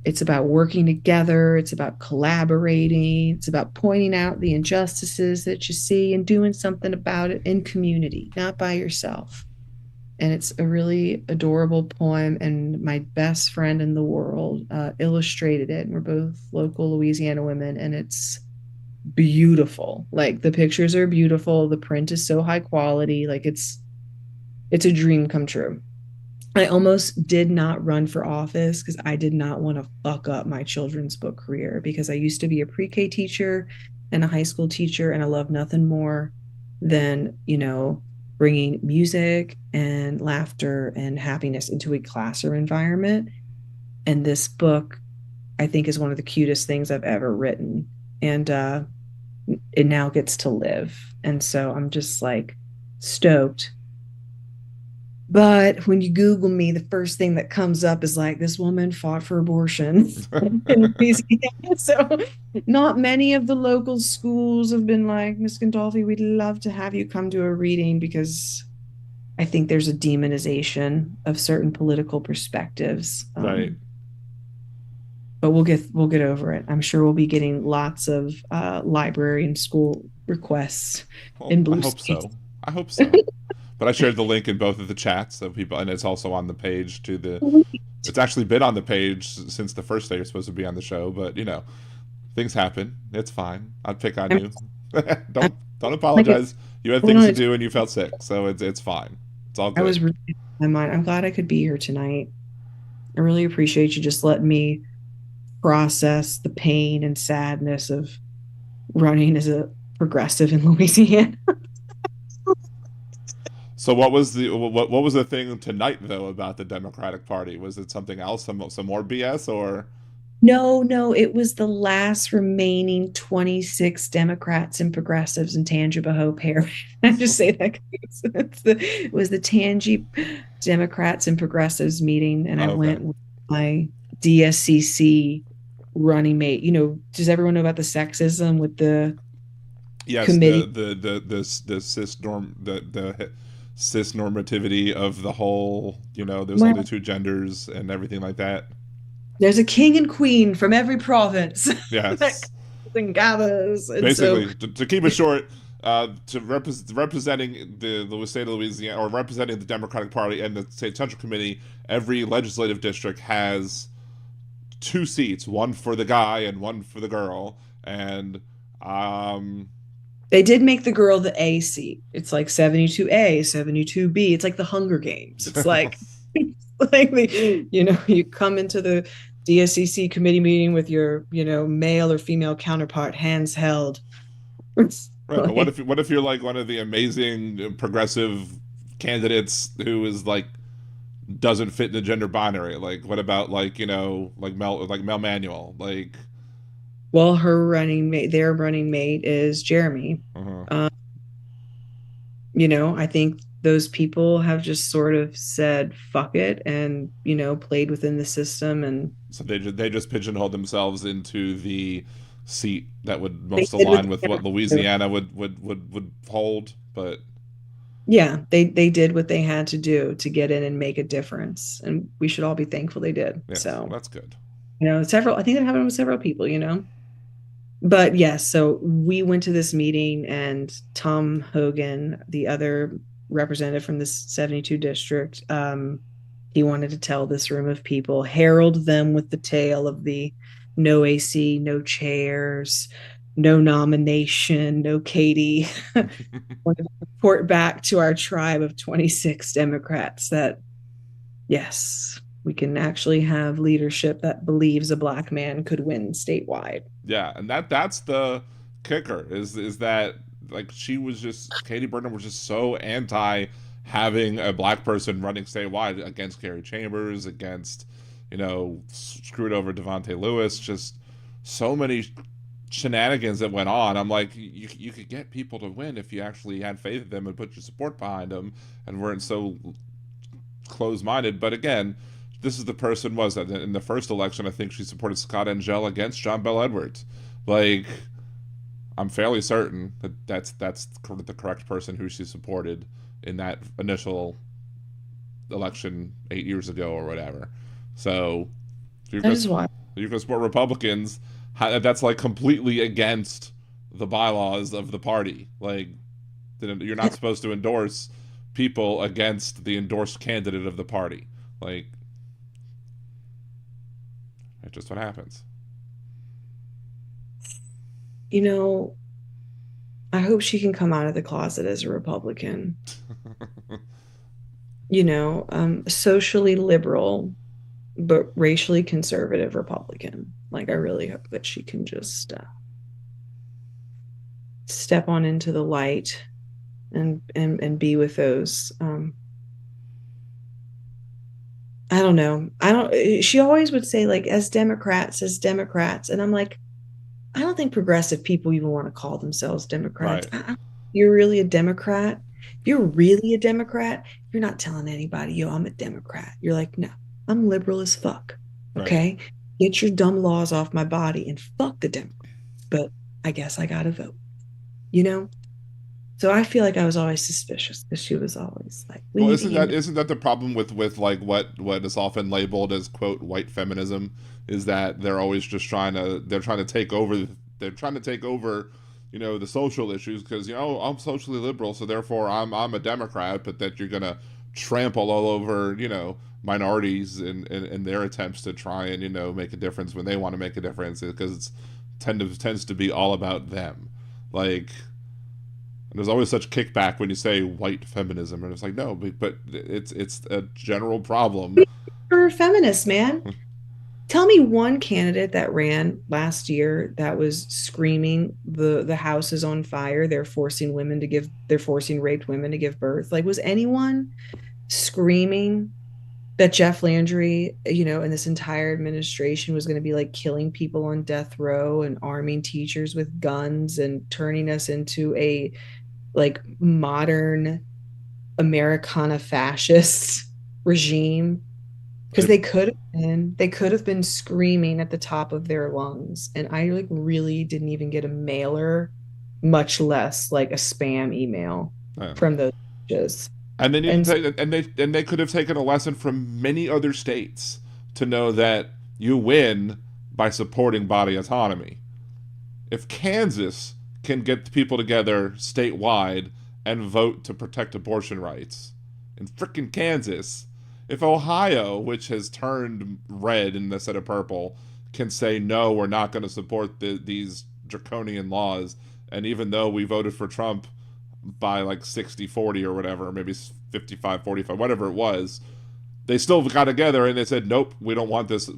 Speaker 4: It's about working together. It's about collaborating. It's about pointing out the injustices that you see and doing something about it in community, not by yourself. And it's a really adorable poem. And my best friend in the world illustrated it. And we're both local Louisiana women. And it's beautiful. Like the pictures are beautiful. The print is so high quality. Like it's a dream come true. I almost did not run for office because I did not want to fuck up my children's book career because I used to be a pre-K teacher and a high school teacher, and I love nothing more than, bringing music and laughter and happiness into a classroom environment. And this book, I think, is one of the cutest things I've ever written. And it now gets to live. And so I'm just like stoked. But when you Google me, the first thing that comes up is like, this woman fought for abortion in Louisiana. So not many of the local schools have been like, Miss Gondolfi, we'd love to have you come to a reading, because I think there's a demonization of certain political perspectives.
Speaker 3: Right.
Speaker 4: But we'll get over it. I'm sure we'll be getting lots of library and school requests in blue
Speaker 3: I hope
Speaker 4: states.
Speaker 3: so. I hope so. But I shared the link in both of the chats so people, and it's also on the page to the. It's actually been on the page since the first day you're supposed to be on the show, but things happen. It's fine. I'd pick on you. Don't apologize. You had things to do and you felt sick, so it's fine. It's all good.
Speaker 4: I was really in my mind. I'm glad I could be here tonight. I really appreciate you just letting me process the pain and sadness of running as a progressive in Louisiana.
Speaker 3: So what was the thing tonight though about the Democratic Party? Was it something else, some more BS, or?
Speaker 4: No, it was the last remaining 26 Democrats and progressives in Tangipahoa Parish. I just say that it was the Tangi Democrats and progressives meeting, and I went with my DSCC running mate. Does everyone know about the sexism with the committee?
Speaker 3: The cis normativity of the whole, there's only two genders and everything like that.
Speaker 4: There's a king and queen from every province.
Speaker 3: Yes.
Speaker 4: and gathers. And
Speaker 3: basically,
Speaker 4: so,
Speaker 3: to keep it short, representing the state of Louisiana, or representing the Democratic Party and the state central committee, every legislative district has 2 seats, one for the guy and one for the girl, and
Speaker 4: they did make the girl the A seat. It's like 72A, 72B. It's like the Hunger Games. It's like, you come into the DSCC committee meeting with your, male or female counterpart, hands held.
Speaker 3: Right, but what if you're like one of the amazing progressive candidates who is like doesn't fit in the gender binary? Like, what about like Mel Manuel? Like,
Speaker 4: well, their running mate is Jeremy.
Speaker 3: Uh-huh.
Speaker 4: I think those people have just sort of said fuck it and played within the system, and
Speaker 3: so they just pigeonholed themselves into the seat that would most align with what Louisiana would hold. But
Speaker 4: yeah, they did what they had to do to get in and make a difference, and we should all be thankful they did.
Speaker 3: Yes,
Speaker 4: so
Speaker 3: well, that's good.
Speaker 4: I think that happened with several people, But yes, so we went to this meeting, and Tom Hogan, the other representative from this 72 district, he wanted to tell this room of people, herald them with the tale of the no AC, no chairs, no nomination, no Katie. Want to report back to our tribe of 26 Democrats that, yes, we can actually have leadership that believes a black man could win statewide.
Speaker 3: Yeah, and that's the kicker is that like she was just Katie Burnham was just so anti having a black person running statewide against Gary Chambers, against screwed over Devontae Lewis, just so many shenanigans that went on. I'm like, you could get people to win if you actually had faith in them and put your support behind them and weren't so close-minded. But again, this is the person was that in the first election, I think she supported Scott Angel against John Bel Edwards. Like, I'm fairly certain that that's the correct person who she supported in that initial election 8 years ago or whatever. So you're going to support Republicans. That's like completely against the bylaws of the party. Like, you're not supposed to endorse people against the endorsed candidate of the party. Like, that's just what happens.
Speaker 4: I hope she can come out of the closet as a Republican. Socially liberal, but racially conservative Republican. Like, I really hope that she can just step on into the light and be with those. I don't know. She always would say, like, as Democrats. And I'm like, I don't think progressive people even want to call themselves Democrats.
Speaker 3: Right.
Speaker 4: You're really a Democrat? If you're really a Democrat, you're not telling anybody, yo, I'm a Democrat. You're like, no, I'm liberal as fuck. Okay? Right. Get your dumb laws off my body and fuck the Democrats. But I guess I got to vote. So I feel like I was always suspicious because she was always like,
Speaker 3: well, isn't that the problem with like what is often labeled as quote white feminism, is that they're always just trying to take over the social issues, because I'm socially liberal, so therefore I'm a Democrat, but that you're gonna trample all over minorities in their attempts to try and make a difference when they want to make a difference, because it tends to be all about them. Like, and there's always such kickback when you say white feminism, and it's like, no, but it's a general problem.
Speaker 4: For feminists, man. Tell me one candidate that ran last year that was screaming the house is on fire. They're forcing raped women to give birth. Like, was anyone screaming that Jeff Landry, and this entire administration was going to be like killing people on death row and arming teachers with guns and turning us into a like modern Americana fascist regime? Because they could have been screaming at the top of their lungs, and I like really didn't even get a mailer, much less like a spam email from those judges.
Speaker 3: And they could have taken a lesson from many other states to know that you win by supporting body autonomy. If Kansas can get people together statewide and vote to protect abortion rights in frickin' Kansas, if Ohio, which has turned red instead of purple, can say, no, we're not going to support these draconian laws, and even though we voted for Trump by like 60-40 or whatever, maybe 55-45, whatever it was, they still got together and they said, nope, we don't want this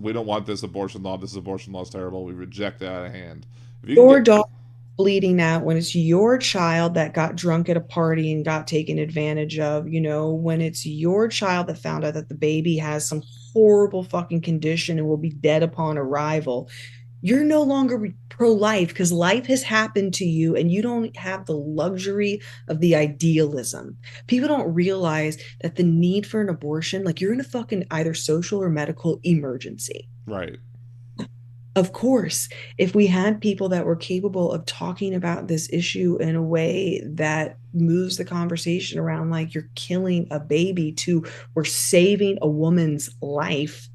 Speaker 3: abortion law. This abortion law is terrible. We reject it out of hand.
Speaker 4: Your dog bleeding out when it's your child that got drunk at a party and got taken advantage of, when it's your child that found out that the baby has some horrible fucking condition and will be dead upon arrival, you're no longer pro-life because life has happened to you and you don't have the luxury of the idealism. People don't realize that the need for an abortion, like, you're in a fucking either social or medical emergency.
Speaker 3: Right.
Speaker 4: Of course, if we had people that were capable of talking about this issue in a way that moves the conversation around, like, you're killing a baby, to we're saving a woman's life,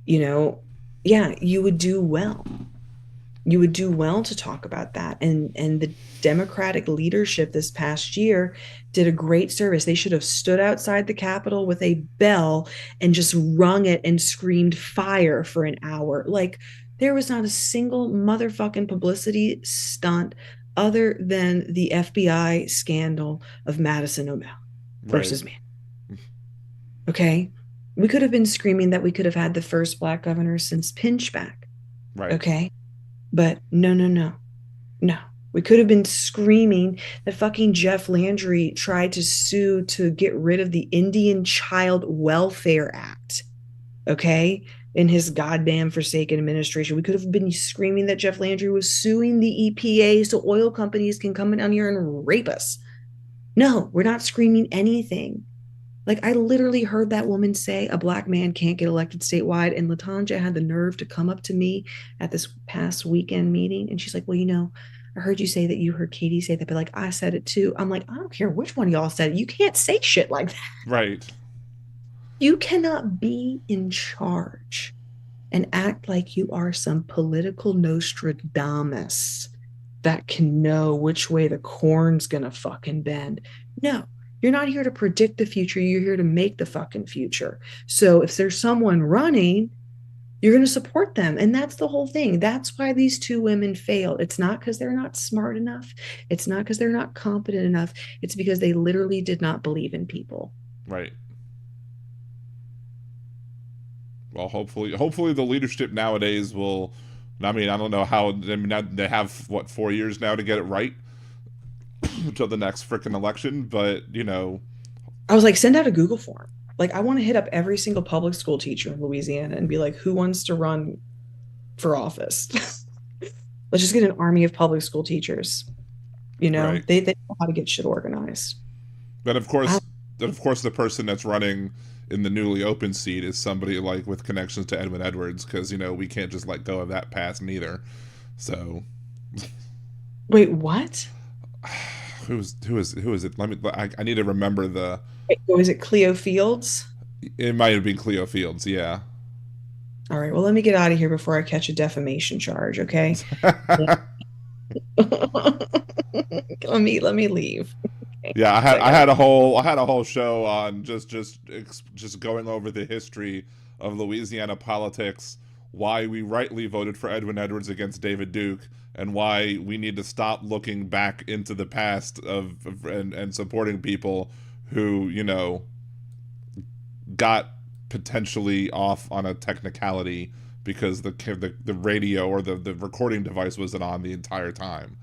Speaker 4: yeah, you would do well. You would do well to talk about that. And the Democratic leadership this past year did a great service. They should have stood outside the Capitol with a bell and just rung it and screamed fire for an hour. Like, There was not a single motherfucking publicity stunt other than the FBI scandal of Madison O'Malley
Speaker 3: Right.
Speaker 4: versus man. Okay. We could have been screaming that we could have had the first black governor since Pinchback.
Speaker 3: Right.
Speaker 4: Okay. But no, no, no, no. We could have been screaming that fucking Jeff Landry tried to sue to get rid of the Indian Child Welfare Act. Okay. In his goddamn forsaken administration. We could have been screaming that Jeff Landry was suing the EPA so oil companies can come down here and rape us. No, we're not screaming anything. Like, I literally heard that woman say a black man can't get elected statewide. And Latanja had the nerve to come up to me at this past weekend meeting. And she's like, well, I heard you say that you heard Katie say that, but like, I said it too. I'm like, I don't care which one of y'all said it. You can't say shit like that.
Speaker 3: Right.
Speaker 4: You cannot be in charge and act like you are some political Nostradamus that can know which way the corn's gonna fucking bend. No, you're not here to predict the future. You're here to make the fucking future. So if there's someone running, you're going to support them. And that's the whole thing. That's why these two women failed. It's not because they're not smart enough. It's not because they're not competent enough. It's because they literally did not believe in people.
Speaker 3: Right. Well, hopefully the leadership nowadays will. I mean, I don't know how. I mean, they have 4 years now to get it right until the next freaking election. But
Speaker 4: I was like, send out a Google form. Like, I want to hit up every single public school teacher in Louisiana and be like, who wants to run for office? Let's just get an army of public school teachers.
Speaker 3: Right.
Speaker 4: They know how to get shit organized.
Speaker 3: But of course, the person that's running in the newly open seat is somebody like with connections to Edwin Edwards, because we can't just let go of that pass neither. So,
Speaker 4: wait, what?
Speaker 3: Who is it? I need to remember the.
Speaker 4: Wait, is it Cleo Fields?
Speaker 3: It might have been Cleo Fields, yeah.
Speaker 4: All right, well, let me get out of here before I catch a defamation charge, okay? let me leave. Okay.
Speaker 3: Yeah, I had a whole show on just going over the history of Louisiana politics, why we rightly voted for Edwin Edwards against David Duke, and why we need to stop looking back into the past and supporting people who got potentially off on a technicality because the radio or the recording device wasn't on the entire time.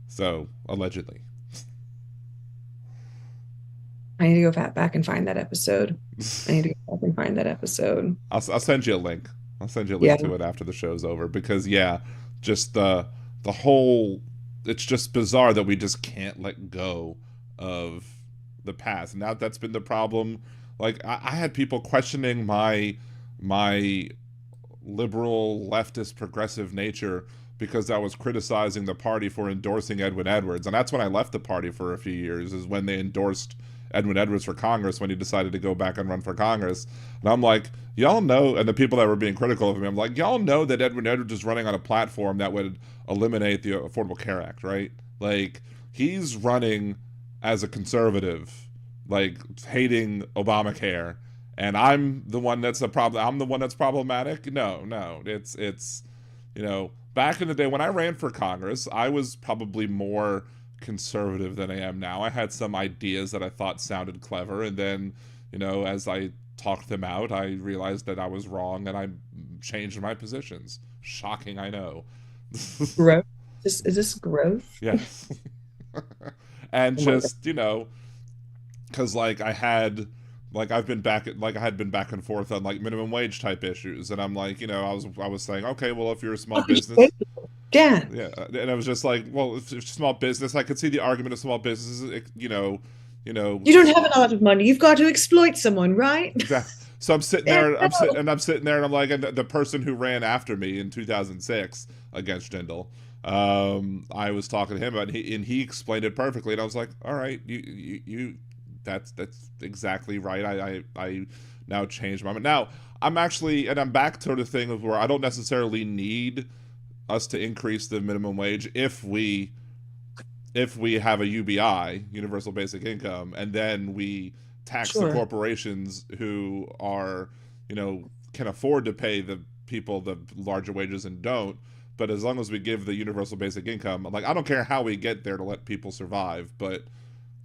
Speaker 3: So allegedly.
Speaker 4: I need to go back and find that episode.
Speaker 3: I'll send you a link. I'll send you a link to it after the show's over, because just the whole, it's just bizarre that we just can't let go of the past. And now that's been the problem. Like, I had people questioning my liberal, leftist, progressive nature because I was criticizing the party for endorsing Edwin Edwards. And that's when I left the party for a few years, is when they endorsed Edwin Edwards for Congress, when he decided to go back and run for Congress. And I'm like, y'all know, and the people that were being critical of him, I'm like, y'all know that Edwin Edwards is running on a platform that would eliminate the Affordable Care Act, right? Like, he's running as a conservative, like, hating Obamacare, and I'm the one that's problematic. No, it's back in the day when I ran for Congress, I was probably more conservative than I am now. I had some ideas that I thought sounded clever, and then as I talked them out, I realized that I was wrong, and I changed my positions. Shocking, I know.
Speaker 4: Growth? Is this growth?
Speaker 3: Yes. And just because I had been back and forth on like minimum wage type issues, and I'm like, I was saying, okay, well, if you're a small business, yeah, and I was just like, well, if it's small business, I could see the argument of small businesses, you don't
Speaker 4: have a lot of money, you've got to exploit someone, right?
Speaker 3: Exactly. So I'm sitting there, and I'm like, and the person who ran after me in 2006 against Jindal, I was talking to him about it, and he explained it perfectly, and I was like, all right, you that's exactly right. I now changed my mind. Now I'm back to the thing of where I don't necessarily need us to increase the minimum wage if we have a UBI, universal basic income, and then we tax the corporations who are can afford to pay the people the larger wages and don't. But as long as we give the universal basic income, like, I don't care how we get there to let people survive, but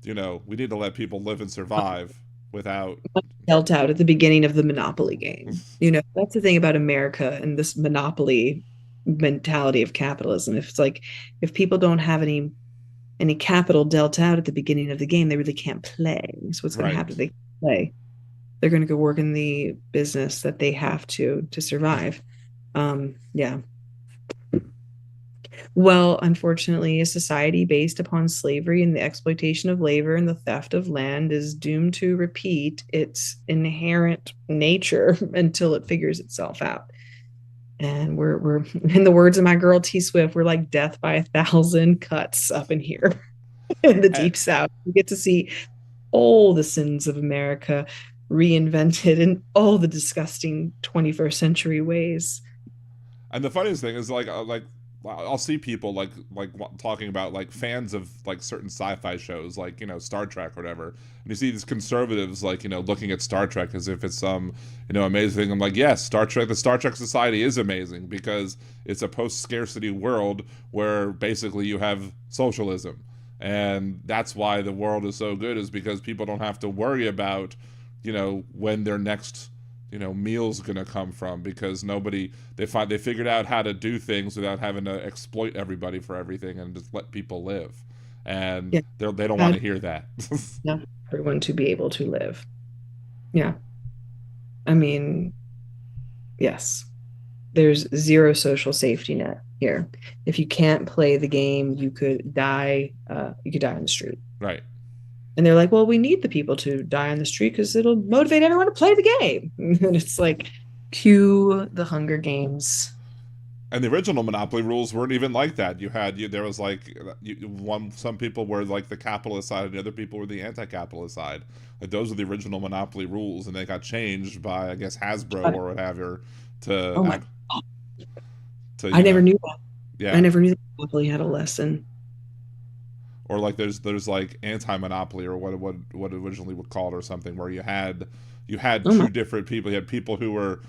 Speaker 3: we need to let people live and survive without
Speaker 4: dealt out at the beginning of the monopoly game. That's the thing about America and this monopoly mentality of capitalism. If people don't have any capital dealt out at the beginning of the game, they really can't play. So what's going to happen if they can't play? They're going to go work in the business that they have to survive. Yeah. Well, unfortunately, a society based upon slavery and the exploitation of labor and the theft of land is doomed to repeat its inherent nature until it figures itself out. And we're in the words of my girl T Swift, we're like death by 1,000 cuts up in here in the deep South. We get to see all the sins of America reinvented in all the disgusting 21st century ways.
Speaker 3: And the funniest thing is, like I'll see people like talking about, like, fans of like certain sci-fi shows, like, Star Trek or whatever, and you see these conservatives, like, looking at Star Trek as if it's some amazing thing. I'm like, yes, the Star Trek society is amazing because it's a post-scarcity world where basically you have socialism, and that's why the world is so good, is because people don't have to worry about when their next meal's gonna come from, because they figured out how to do things without having to exploit everybody for everything and just let people live, and they don't want to hear that.
Speaker 4: Not everyone to be able to live. Yeah, I mean, yes, there's zero social safety net here. If you can't play the game, you could die. You could die on the street.
Speaker 3: Right.
Speaker 4: And they're like, well, we need the people to die on the street because it'll motivate everyone to play the game. And it's like, cue the Hunger Games.
Speaker 3: And the original Monopoly rules weren't even like that. There was like some people were like the capitalist side, and the other people were the anti-capitalist side. Like, those are the original Monopoly rules, and they got changed by, I guess, Hasbro or whatever I
Speaker 4: never knew that.
Speaker 3: Yeah,
Speaker 4: I never knew that Monopoly had a lesson.
Speaker 3: Or like there's like anti-monopoly, or what originally was called, or something, where you had two different people. You had people who were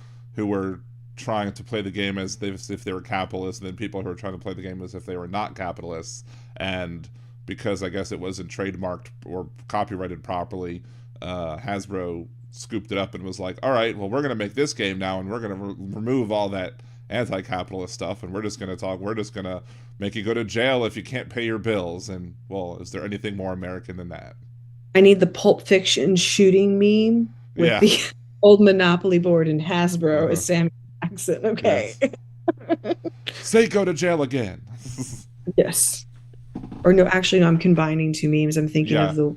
Speaker 3: trying to play the game as if they were capitalists, and then people who were trying to play the game as if they were not capitalists. And because I guess it wasn't trademarked or copyrighted properly, Hasbro scooped it up and was like, all right, well, we're going to make this game now, and we're going to remove all that anti-capitalist stuff, and we're just going to make you go to jail if you can't pay your bills. And, well, is there anything more American than that?
Speaker 4: I need the Pulp Fiction shooting meme with the old Monopoly board and Hasbro as Samuel Jackson. Okay.
Speaker 3: Yes. Say go to jail again.
Speaker 4: Yes. Or no, actually, no, I'm combining two memes. I'm thinking of the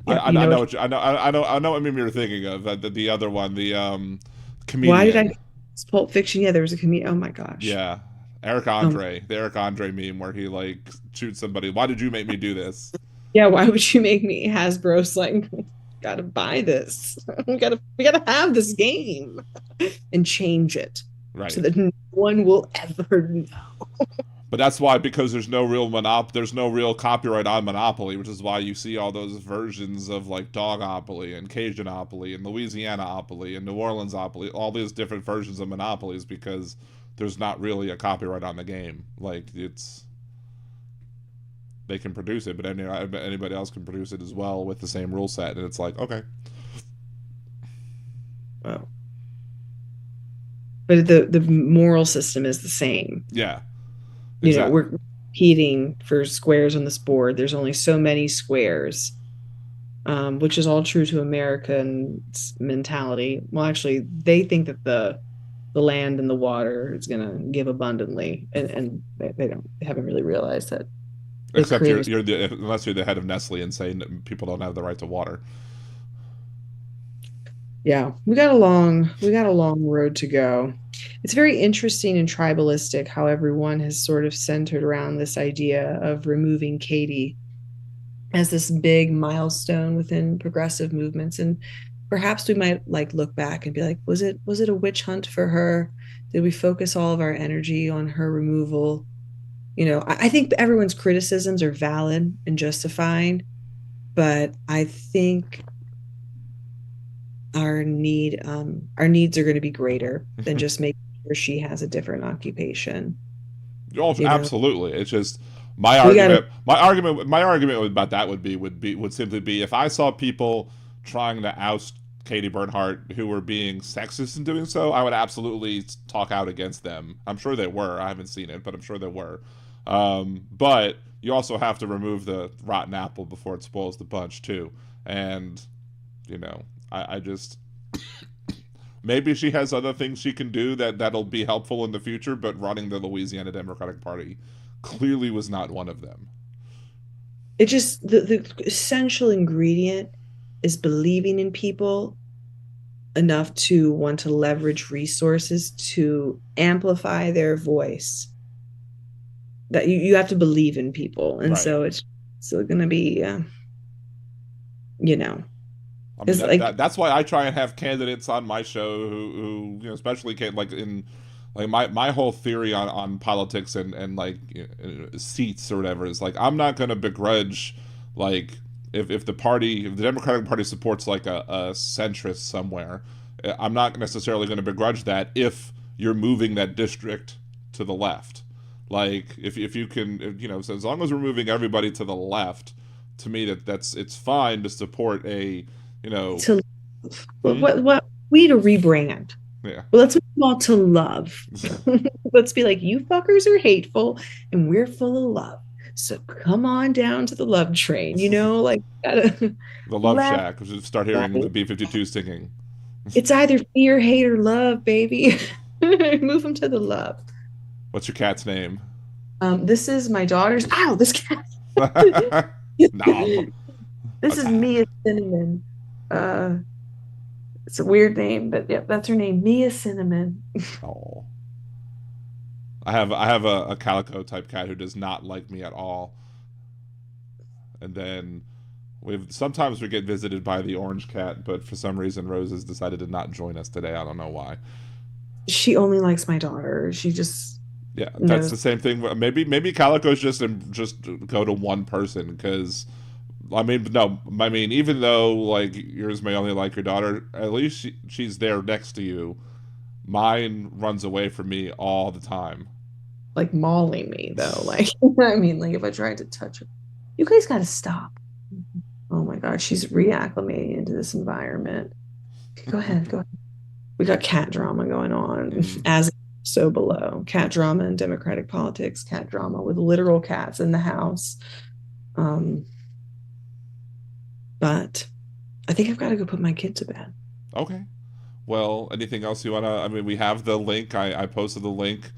Speaker 3: I know what meme you're thinking of. The other one, the comedian.
Speaker 4: Why did I? It's Pulp Fiction. Yeah, there was a comedian. Oh my gosh.
Speaker 3: Yeah, the Eric Andre meme where he like shoots somebody. Why did you make me do this?
Speaker 4: Yeah, why would you make me? Hasbro's like, gotta buy this. we gotta have this game and change it,
Speaker 3: right?
Speaker 4: So that no one will ever know.
Speaker 3: But that's why, because there's no real copyright on Monopoly, which is why you see all those versions of like Dogopoly and Cajanopoly and Louisianaopoly and New Orleansopoly, all these different versions of Monopolies, because there's not really a copyright on the game. Like, they can produce it, but anybody else can produce it as well with the same rule set, and it's like, okay.
Speaker 4: Wow. But the moral system is the same.
Speaker 3: Yeah.
Speaker 4: Exactly. We're competing for squares on this board. There's only so many squares, which is all true to Americans' mentality. Well, actually, they think that the land and the water is going to give abundantly, and they haven't really realized that.
Speaker 3: Except unless you're the head of Nestle and saying that people don't have the right to water.
Speaker 4: Yeah, we got a long road to go. It's very interesting and tribalistic how everyone has sort of centered around this idea of removing Katie as this big milestone within progressive movements. And perhaps we might like look back and be like, was it a witch hunt for her? Did we focus all of our energy on her removal? I think everyone's criticisms are valid and justified, but I think our needs are going to be greater than just making or she has a different occupation.
Speaker 3: Oh,
Speaker 4: You know,
Speaker 3: absolutely. It's just my
Speaker 4: we got to.
Speaker 3: argument. My argument about that would simply be if I saw people trying to oust Katie Bernhardt who were being sexist in doing so, I would absolutely talk out against them. I'm sure they were. I haven't seen it, but I'm sure they were. But you also have to remove the rotten apple before it spoils the bunch too. And I just maybe she has other things she can do that'll be helpful in the future, but running the Louisiana Democratic Party clearly was not one of them.
Speaker 4: It just the essential ingredient is believing in people enough to want to leverage resources to amplify their voice. That you have to believe in people, and
Speaker 3: Right.
Speaker 4: so it's still going to be, you know,
Speaker 3: I mean,
Speaker 4: it's like
Speaker 3: that's why I try and have candidates on my show who especially like in like my whole theory on politics and like seats or whatever is like I'm not going to begrudge like if the Democratic Party supports like a centrist somewhere, I'm not necessarily going to begrudge that if you're moving that district to the left. Like if you can, so as long as we're moving everybody to the left, to me it's fine to support a
Speaker 4: to what we need to rebrand.
Speaker 3: yeah.
Speaker 4: Well, let's move all to love. Let's be like, you fuckers are hateful and we're full of love. So come on down to the love train, like
Speaker 3: The Love
Speaker 4: laugh.
Speaker 3: Shack. We should start hearing the B-52 singing.
Speaker 4: It's either fear, hate, or love, baby. Move them to the love.
Speaker 3: What's your cat's name?
Speaker 4: This is my daughter's. Ow, this cat.
Speaker 3: Nom.
Speaker 4: This is Mia Cinnamon. It's a weird name, but yep, that's her name, Mia Cinnamon.
Speaker 3: Oh. I have a calico type cat who does not like me at all. And then sometimes we get visited by the orange cat, but for some reason Rose has decided to not join us today. I don't know why.
Speaker 4: She only likes my daughter. She just
Speaker 3: that's the same thing. Maybe calicos just go to one person because. Even though like yours may only like your daughter, at least she's there next to you. Mine runs away from me all the time.
Speaker 4: Like mauling me though. Like like if I tried to touch her, you guys got to stop. Oh my God, she's reacclimating into this environment. Okay, go ahead. We got cat drama going on as so below. Cat drama in democratic politics. Cat drama with literal cats in the house. But I think I've got to go put my kid to bed.
Speaker 3: Okay. Well, anything else you want to... we have the link. I posted the link,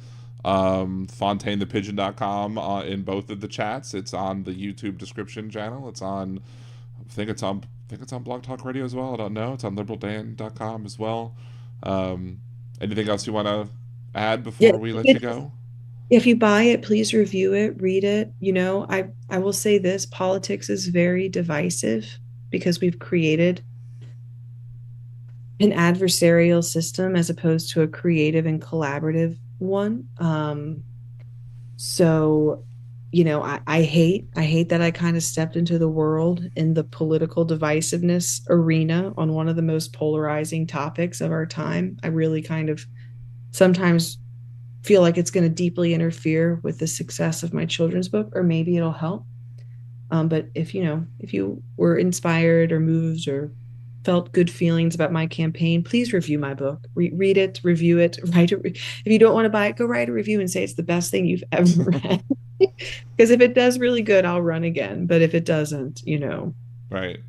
Speaker 3: fontainethepigeon.com in both of the chats. It's on the YouTube description channel. It's on... I think it's on Blog Talk Radio as well. I don't know. It's on liberaldan.com as well. Anything else you want to add before we let you go?
Speaker 4: If you buy it, please review it, read it. I will say this, politics is very divisive because we've created an adversarial system as opposed to a creative and collaborative one. So, I hate that I kind of stepped into the world in the political divisiveness arena on one of the most polarizing topics of our time. I really kind of sometimes feel like it's going to deeply interfere with the success of my children's book, or maybe it'll help. But if you were inspired or moved or felt good feelings about my campaign, please review my book. Read it, review it, write it. If you don't want to buy it, go write a review and say it's the best thing you've ever read. Because if it does really good, I'll run again. But if it doesn't,
Speaker 3: right,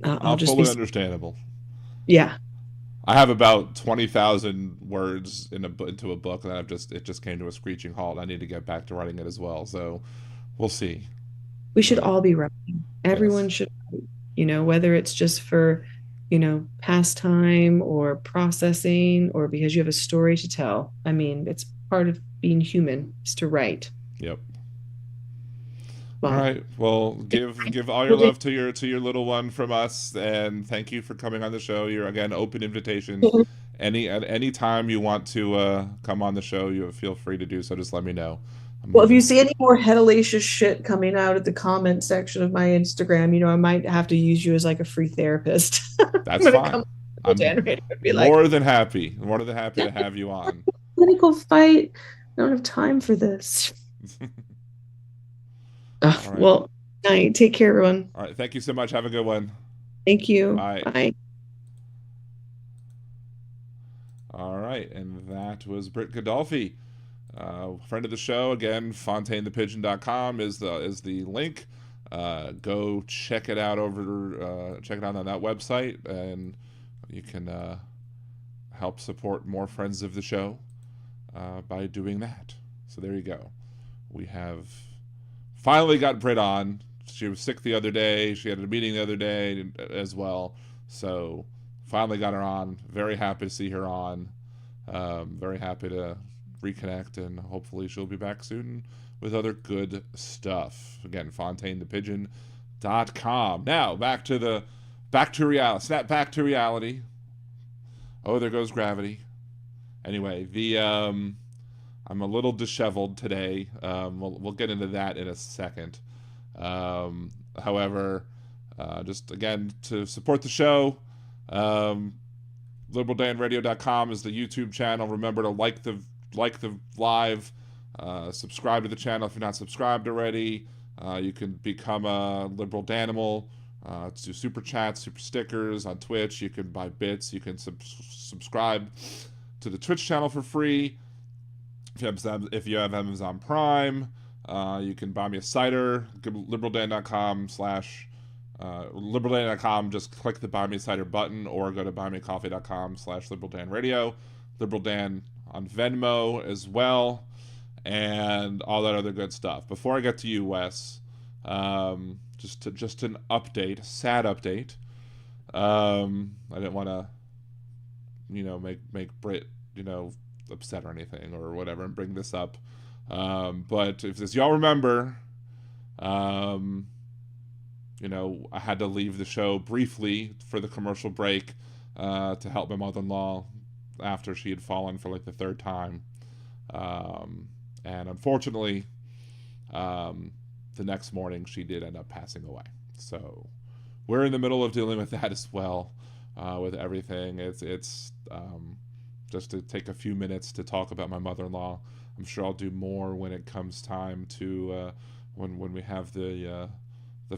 Speaker 4: I'll just
Speaker 3: fully understandable.
Speaker 4: Yeah.
Speaker 3: I have about 20,000 words into a book, and it just came to a screeching halt. I need to get back to writing it as well. So we'll see.
Speaker 4: We should all be writing. Everyone should write, whether it's just for, pastime or processing or because you have a story to tell. It's part of being human is to write.
Speaker 3: Yep. All right. Well, give all your love to your little one from us, and thank you for coming on the show. You're again open invitation. At any time you want to come on the show, you feel free to do so. Just let me know.
Speaker 4: Well, if you see any more hellacious shit coming out of the comment section of my Instagram, I might have to use you as like a free therapist.
Speaker 3: That's fine. I'm
Speaker 4: Dan Radio would be
Speaker 3: more than happy to have you on.
Speaker 4: let me go fight. I don't have time for this.
Speaker 3: All right.
Speaker 4: Well, night. Take care, everyone.
Speaker 3: All right. Thank you so much. Have a good one.
Speaker 4: Thank you.
Speaker 3: Bye.
Speaker 4: Bye.
Speaker 3: All right. And that was Britt Gondolfi, friend of the show. Again, FontaineThePigeon.com is the link. Go check it out check it out on that website, and you can help support more friends of the show by doing that. So there you go. We have finally got Britt on. She was sick the other day. She had a meeting the other day as well. So finally got her on. Very happy to see her on. Very happy to reconnect, and hopefully she'll be back soon with other good stuff. Again, FontaineThePigeon.com. Now back to reality. Snap back to reality. Oh, there goes gravity. Anyway, I'm a little disheveled today. We'll get into that in a second. However, just again to support the show, LiberalDanRadio.com is the YouTube channel. Remember to like the live, subscribe to the channel if you're not subscribed already. You can become a Liberal Danimal. Do super chats, super stickers on Twitch. You can buy bits. You can subscribe to the Twitch channel for free. If you have Amazon Prime, you can buy me a cider. Go to liberaldan.com liberaldan.com. Just click the buy me a cider button, or go to buymeacoffee.com/liberaldanradio. Liberal Dan on Venmo as well, and all that other good stuff. Before I get to you, Wes, just an update, sad update. I didn't want to, make Britt, upset or anything or whatever, and bring this up. But as y'all remember, I had to leave the show briefly for the commercial break to help my mother-in-law after she had fallen for like the third time. And unfortunately, the next morning she did end up passing away. So we're in the middle of dealing with that as well, with everything. It's just to take a few minutes to talk about my mother-in-law. I'm sure I'll do more when it comes time to when we have the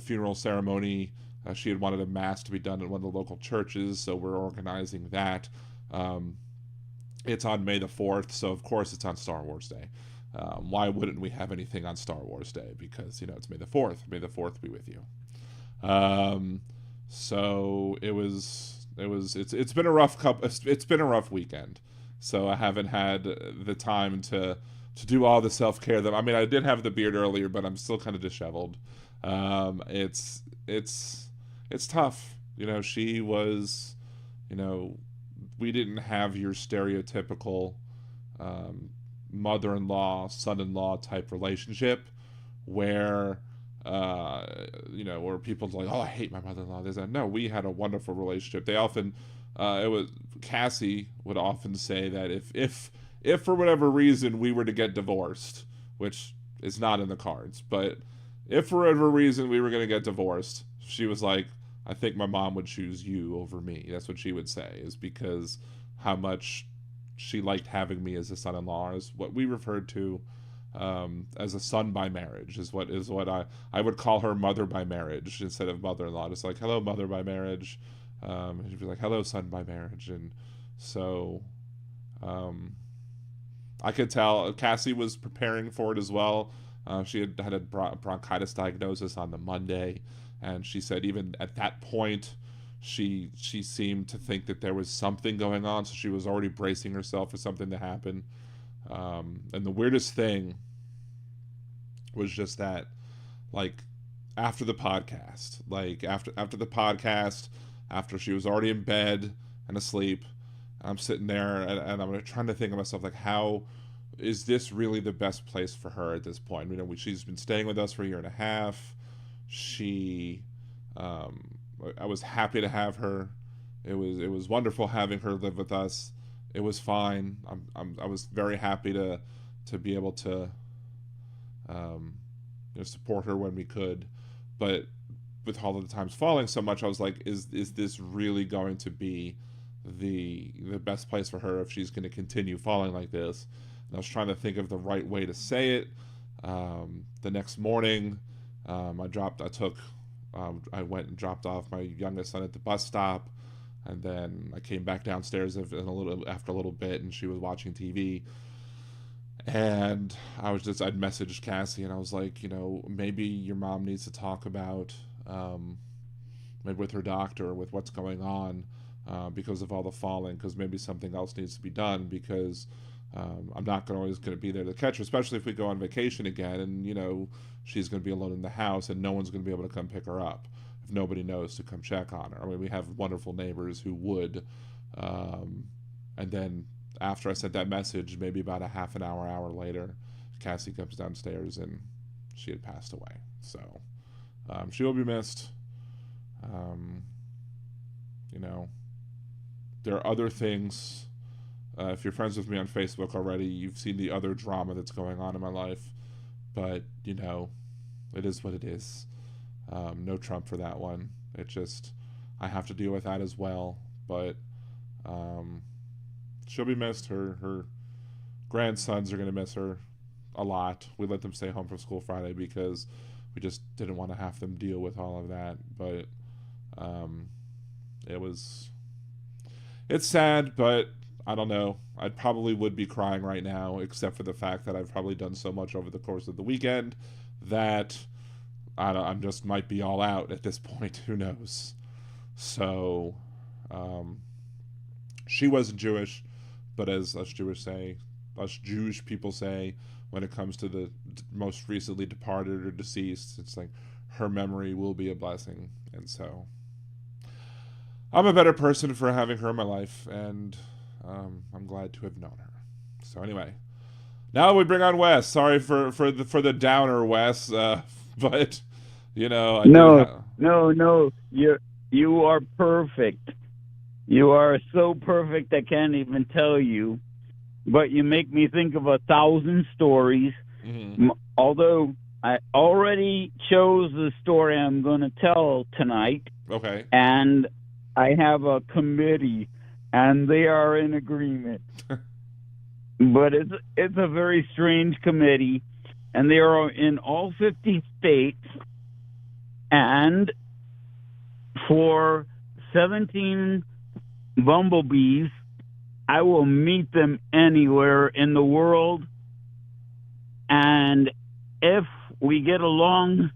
Speaker 3: funeral ceremony. She had wanted a mass to be done at one of the local churches, so we're organizing that. It's on May the 4th, so of course it's on Star Wars Day. Why wouldn't we have anything on Star Wars Day? Because it's May the 4th. May the 4th be with you. So it's been a rough it's been a rough weekend. So I haven't had the time to do all the self-care that I did have the beard earlier, but I'm still kind of disheveled. It's tough. She was, we didn't have your stereotypical mother-in-law, son-in-law type relationship where where people's like, oh, I hate my mother-in-law. There's that. No, we had a wonderful relationship. They often, Cassie would often say that if for whatever reason we were to get divorced, which is not in the cards, but if for whatever reason we were going to get divorced, she was like, I think my mom would choose you over me. That's what she would say, is because how much she liked having me as a son-in-law, is what we referred to as a son by marriage, is what I would call her mother by marriage instead of mother-in-law. Just like, hello, mother by marriage. She'd be like, hello, son by marriage. And so I could tell Cassie was preparing for it as well. She had a bronchitis diagnosis on the Monday, and she said even at that point she seemed to think that there was something going on, so she was already bracing herself for something to happen. And the weirdest thing was just that, like, after the podcast, after she was already in bed and asleep, I'm sitting there and I'm trying to think of myself, like, how is this really the best place for her at this point? She's been staying with us for a year and a half. I was happy to have her. It was wonderful having her live with us. It was fine. I was very happy to be able to support her when we could, but with all of the times falling so much, I was like, is this really going to be the best place for her if she's going to continue falling like this. And I was trying to think of the right way to say it. The next morning, I went and dropped off my youngest son at the bus stop, and then I came back downstairs after a little bit, and she was watching TV. And I'd messaged Cassie, and I was like, maybe your mom needs to talk about, maybe with her doctor, with what's going on, because of all the falling, because maybe something else needs to be done, because I'm not always going to be there to catch her, especially if we go on vacation again, and, she's going to be alone in the house, and no one's going to be able to come pick her up if nobody knows to come check on her. I mean, we have wonderful neighbors who would, and then after I sent that message, maybe about a half an hour later, Cassie comes downstairs and she had passed away. So she will be missed. There are other things. If you're friends with me on Facebook already, you've seen the other drama that's going on in my life. But, it is what it is. No Trump for that one. I have to deal with that as well. But she'll be missed. Her grandsons are going to miss her a lot. We let them stay home from school Friday because we just didn't want to have them deal with all of that. But it's sad, but I don't know. I probably would be crying right now, except for the fact that I've probably done so much over the course of the weekend that I'm just might be all out at this point. Who knows? So she wasn't Jewish, but as us Jewish people say, when it comes to the most recently departed or deceased, it's like her memory will be a blessing. And so I'm a better person for having her in my life, and I'm glad to have known her. So anyway, now we bring on Wes. Sorry for the downer, Wes, but
Speaker 5: No, you are perfect. You are so perfect I can't even tell you. But you make me think of 1,000 stories. Mm-hmm. Although I already chose the story I'm going to tell tonight.
Speaker 3: Okay.
Speaker 5: And I have a committee, and they are in agreement. But it's a very strange committee, and they are in all 50 states. And for 17 bumblebees, I will meet them anywhere in the world. And if we get along,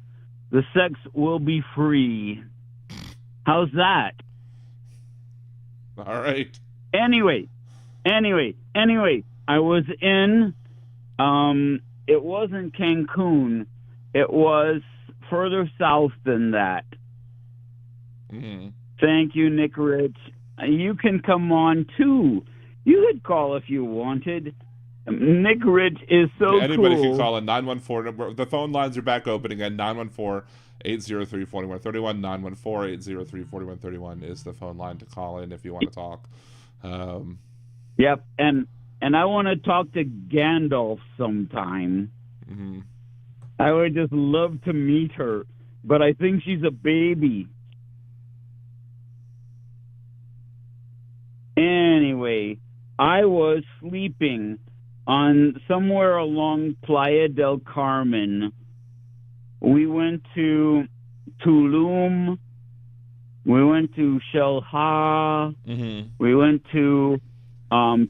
Speaker 5: the sex will be free. How's that?
Speaker 3: All right.
Speaker 5: Anyway, I was in, it wasn't Cancun. It was further south than that. Mm-hmm. Thank you, Nick Rich. You can come on, too. You could call if you wanted. Nick Rich is so
Speaker 3: anybody
Speaker 5: cool.
Speaker 3: Can call in 914. The phone lines are back open again. 914-803-4131. 914-803-4131 is the phone line to call in if you want to talk.
Speaker 5: Yep, and I want to talk to Gandalf sometime. Mm-hmm. I would just love to meet her, but I think she's a baby. Anyway, I was sleeping on somewhere along Playa del Carmen. We went to Tulum. We went to Xel-Há. Mm-hmm. We went to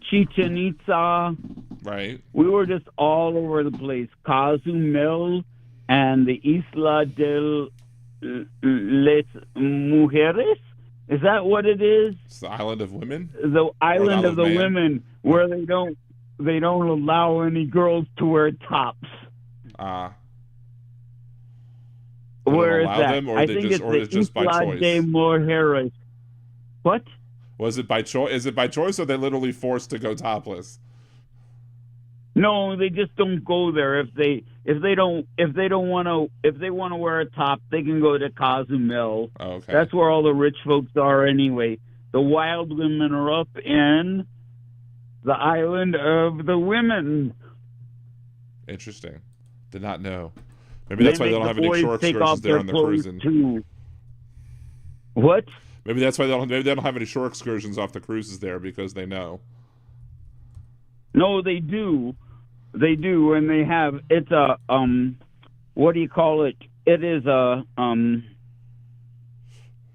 Speaker 5: Chichen Itza.
Speaker 3: Right.
Speaker 5: We were just all over the place. Cozumel and the Isla de las Mujeres. Is that what it is?
Speaker 3: It's the Island of Women?
Speaker 5: The Island of the Women, where they don't allow any girls to wear tops. Where is that?
Speaker 3: Them, or
Speaker 5: I think it's just by choice? De Mujeres. What?
Speaker 3: Was it by choice? Is it by choice, or they literally forced to go topless?
Speaker 5: No, they just don't go there. If they want to wear a top, they can go to Cozumel.
Speaker 3: Oh, okay.
Speaker 5: That's where all the rich folks are anyway. The wild women are up in the Island of the Women.
Speaker 3: Interesting. Did not know. Maybe that's why they don't have any short skirts there on the cruising.
Speaker 5: Too. What?
Speaker 3: Maybe that's why they don't have any shore excursions off the cruises there, because they know.
Speaker 5: No, they do. They do, and they have. It's a what do you call it? It is a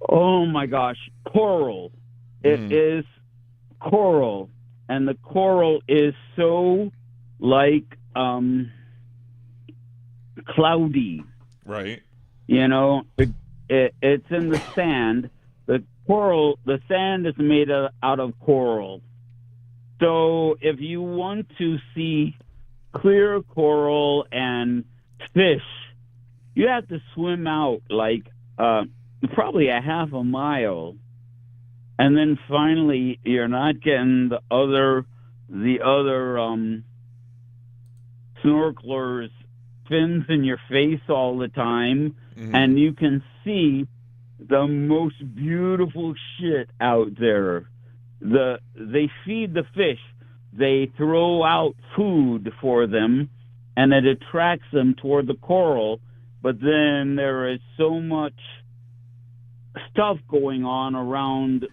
Speaker 5: oh my gosh, coral. It is coral, and the coral is so like cloudy.
Speaker 3: Right.
Speaker 5: You know, it's in the sand. The sand is made out of coral. So if you want to see clear coral and fish, you have to swim out like probably a half a mile, and then finally you're not getting the other snorkelers fins in your face all the time, and you can see the most beautiful shit out there. They feed the fish. They throw out food for them, and it attracts them toward the coral. But then there is so much stuff going on around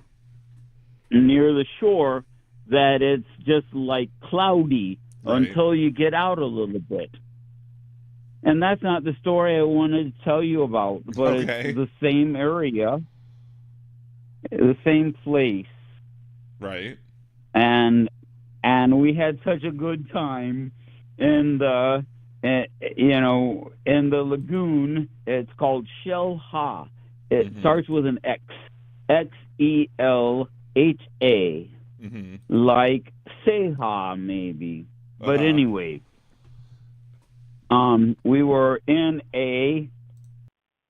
Speaker 5: near the shore that it's just like cloudy until you get out a little bit. And that's not the story I wanted to tell you about, but it's the same area, the same place.
Speaker 3: Right.
Speaker 5: And we had such a good time in the in the lagoon. It's called Xelha. It starts with an X, Xelha, like Seha maybe. But anyway, we were in a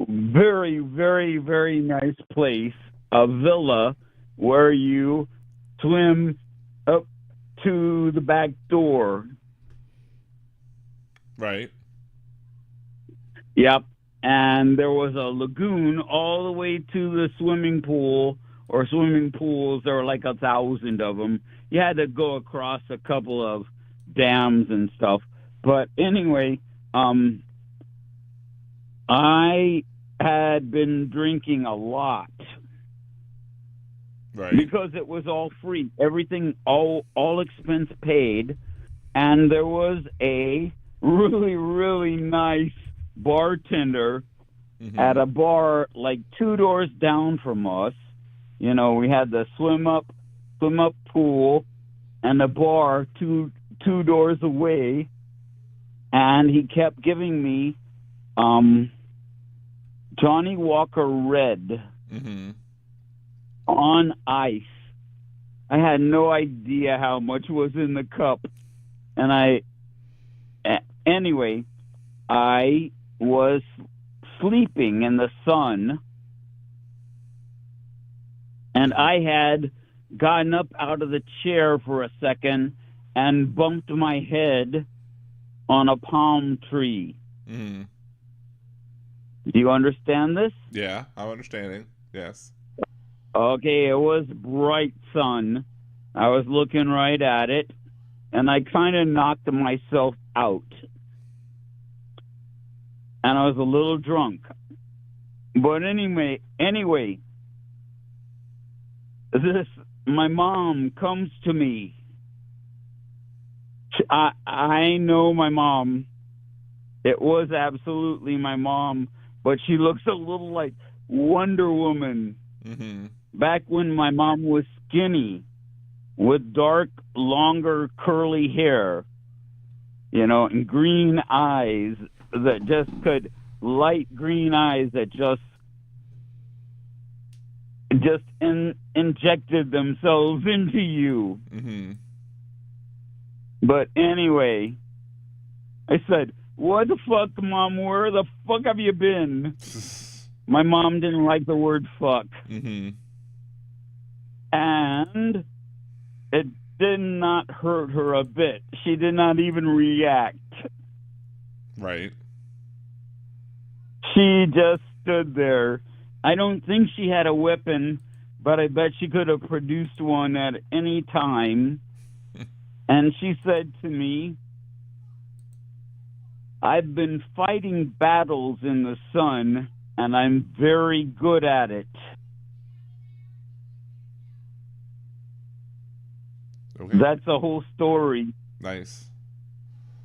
Speaker 5: very, very, very nice place, a villa where you swim up to the back door.
Speaker 3: Right.
Speaker 5: Yep. And there was a lagoon all the way to the swimming pool, or swimming pools. There were like 1,000 of them. You had to go across a couple of dams and stuff. But anyway, I had been drinking a lot.
Speaker 3: Right.
Speaker 5: Because it was all free. Everything, all expense paid. And there was a really, really nice bartender at a bar like 2 doors down from us. You know, we had the swim up pool and a bar two doors away. And he kept giving me Johnny Walker Red on ice. I had no idea how much was in the cup. And anyway, I was sleeping in the sun, and I had gotten up out of the chair for a second and bumped my head on a palm tree. Do you understand this?
Speaker 3: Yeah, I'm understanding. Yes.
Speaker 5: Okay, it was bright sun. I was looking right at it, and I kind of knocked myself out. And I was a little drunk. But anyway, my mom comes to me. I know my mom. It was absolutely my mom, but she looks a little like Wonder Woman. Back when my mom was skinny, with dark, longer, curly hair, you know, and green eyes that just could, light green eyes that just injected themselves into you. But anyway, I said, "What the fuck, Mom? Where the fuck have you been?" My mom didn't like the word fuck. And it did not hurt her a bit. She did not even react.
Speaker 3: Right.
Speaker 5: She just stood there. I don't think she had a weapon, but I bet she could have produced one at any time. And she said to me, "I've been fighting battles in the sun, and I'm very good at it."
Speaker 3: Okay.
Speaker 5: That's the whole story.
Speaker 3: Nice.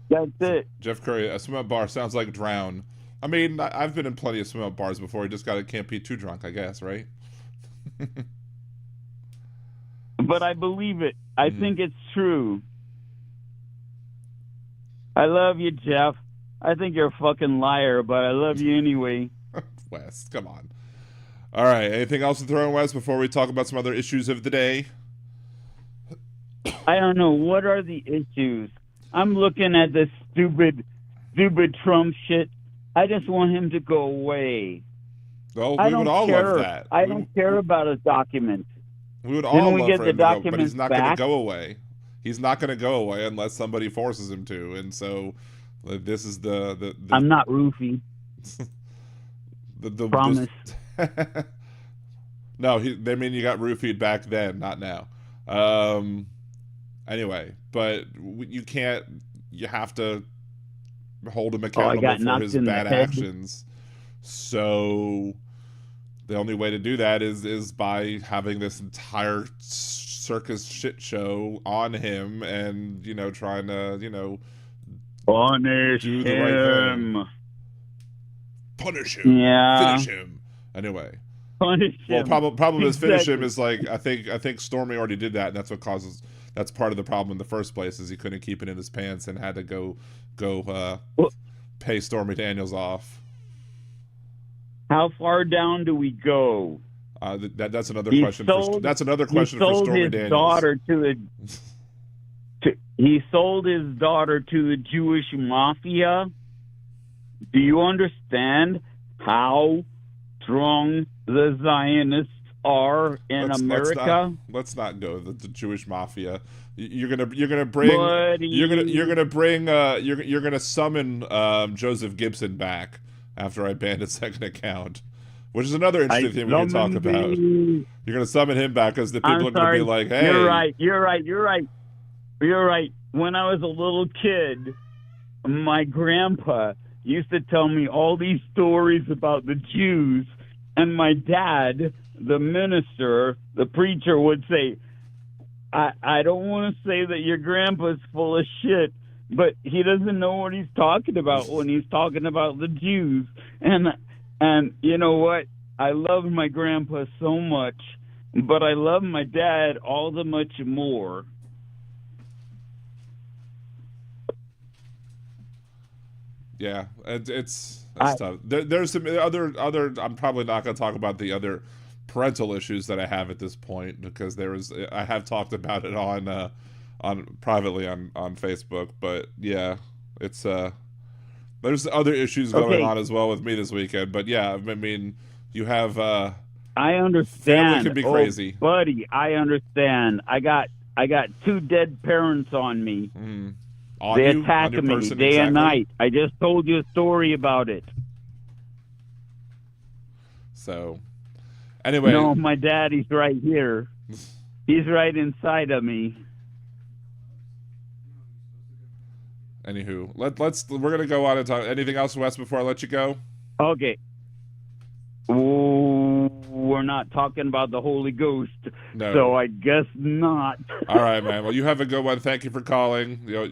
Speaker 5: That's it.
Speaker 3: Jeff Curry, a swim up bar sounds like drown. I mean, I've been in plenty of swim up bars before. You just can't be too drunk, I guess, right?
Speaker 5: But I believe it. I think it's true. I love you, Jeff. I think you're a fucking liar, but I love you anyway.
Speaker 3: Wes, come on. All right, anything else to throw in, Wes, before we talk about some other issues of the day?
Speaker 5: I don't know. What are the issues? I'm looking at this stupid Trump shit. I just want him to go away.
Speaker 3: Well, we would all love that.
Speaker 5: I don't care about his documents.
Speaker 3: We would all love for him to go, but he's not going to
Speaker 5: back?
Speaker 3: go away. He's not going to go away unless somebody forces him to. And so this is the
Speaker 5: I'm not roofie. Promise.
Speaker 3: No, they mean you got roofied back then, not now. Anyway, but you can't. You have to hold him accountable for his bad actions. So the only way to do that is by having this entire circus shit show on him, and trying to
Speaker 5: punish
Speaker 3: do the
Speaker 5: him.
Speaker 3: right thing. Punish him.
Speaker 5: Yeah.
Speaker 3: Finish him. Anyway.
Speaker 5: Punish him.
Speaker 3: Well, problem is finish him is like I think Stormy already did that, and that's part of the problem in the first place, is he couldn't keep it in his pants and had to go pay Stormy Daniels off.
Speaker 5: How far down do we go?
Speaker 3: That's another question. That's another question for Stormy Daniels.
Speaker 5: He sold his daughter to the Jewish mafia. Do you understand how strong the Zionists are in America?
Speaker 3: Let's not go the Jewish mafia. You're gonna summon Joseph Gibson back after I banned his second account, which is another interesting thing we can talk about. You're gonna summon him back because the people are gonna be like, "Hey,
Speaker 5: you're right. When I was a little kid, my grandpa used to tell me all these stories about the Jews, and my dad, the minister, the preacher, would say, I don't want to say that your grandpa's full of shit, but he doesn't know what he's talking about when he's talking about the Jews." And you know what? I love my grandpa so much, but I love my dad all the much more.
Speaker 3: Yeah, it's tough. There's some other. I'm probably not going to talk about the other parental issues that I have at this point, because I have talked about it on privately on Facebook. But yeah, it's there's other issues going on as well with me this weekend. But yeah, I mean, you have
Speaker 5: I understand.
Speaker 3: Family can be crazy,
Speaker 5: buddy. I understand. I got 2 dead parents on me. They attack me day and night. I just told you a story about it.
Speaker 3: So, anyway.
Speaker 5: No, my daddy's right here. He's right inside of me.
Speaker 3: Anywho, we're gonna go on and talk. Anything else, Wes, before I let you go?
Speaker 5: Okay. We're not talking about the Holy Ghost, so I guess not.
Speaker 3: All right, man. Well, you have a good one. Thank you for calling. I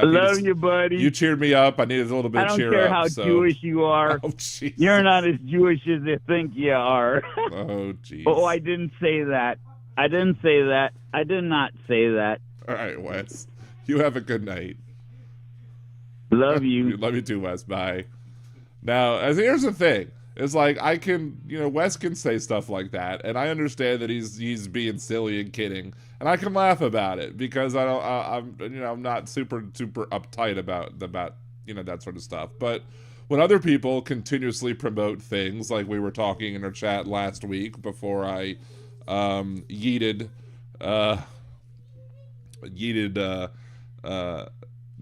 Speaker 5: love you, buddy.
Speaker 3: You cheered me up. I needed a little bit of cheer up.
Speaker 5: I don't care how Jewish you are.
Speaker 3: Oh, jeez.
Speaker 5: You're not as Jewish as you think you are.
Speaker 3: Oh, jeez.
Speaker 5: Oh, I didn't say that. I did not say that.
Speaker 3: All right, Wes. You have a good night.
Speaker 5: Love you.
Speaker 3: Love you too, Wes. Bye. Now, here's the thing. It's like Wes can say stuff like that, and I understand that he's being silly and kidding, and I can laugh about it because I'm not super uptight about that sort of stuff. But when other people continuously promote things, like we were talking in our chat last week before I yeeted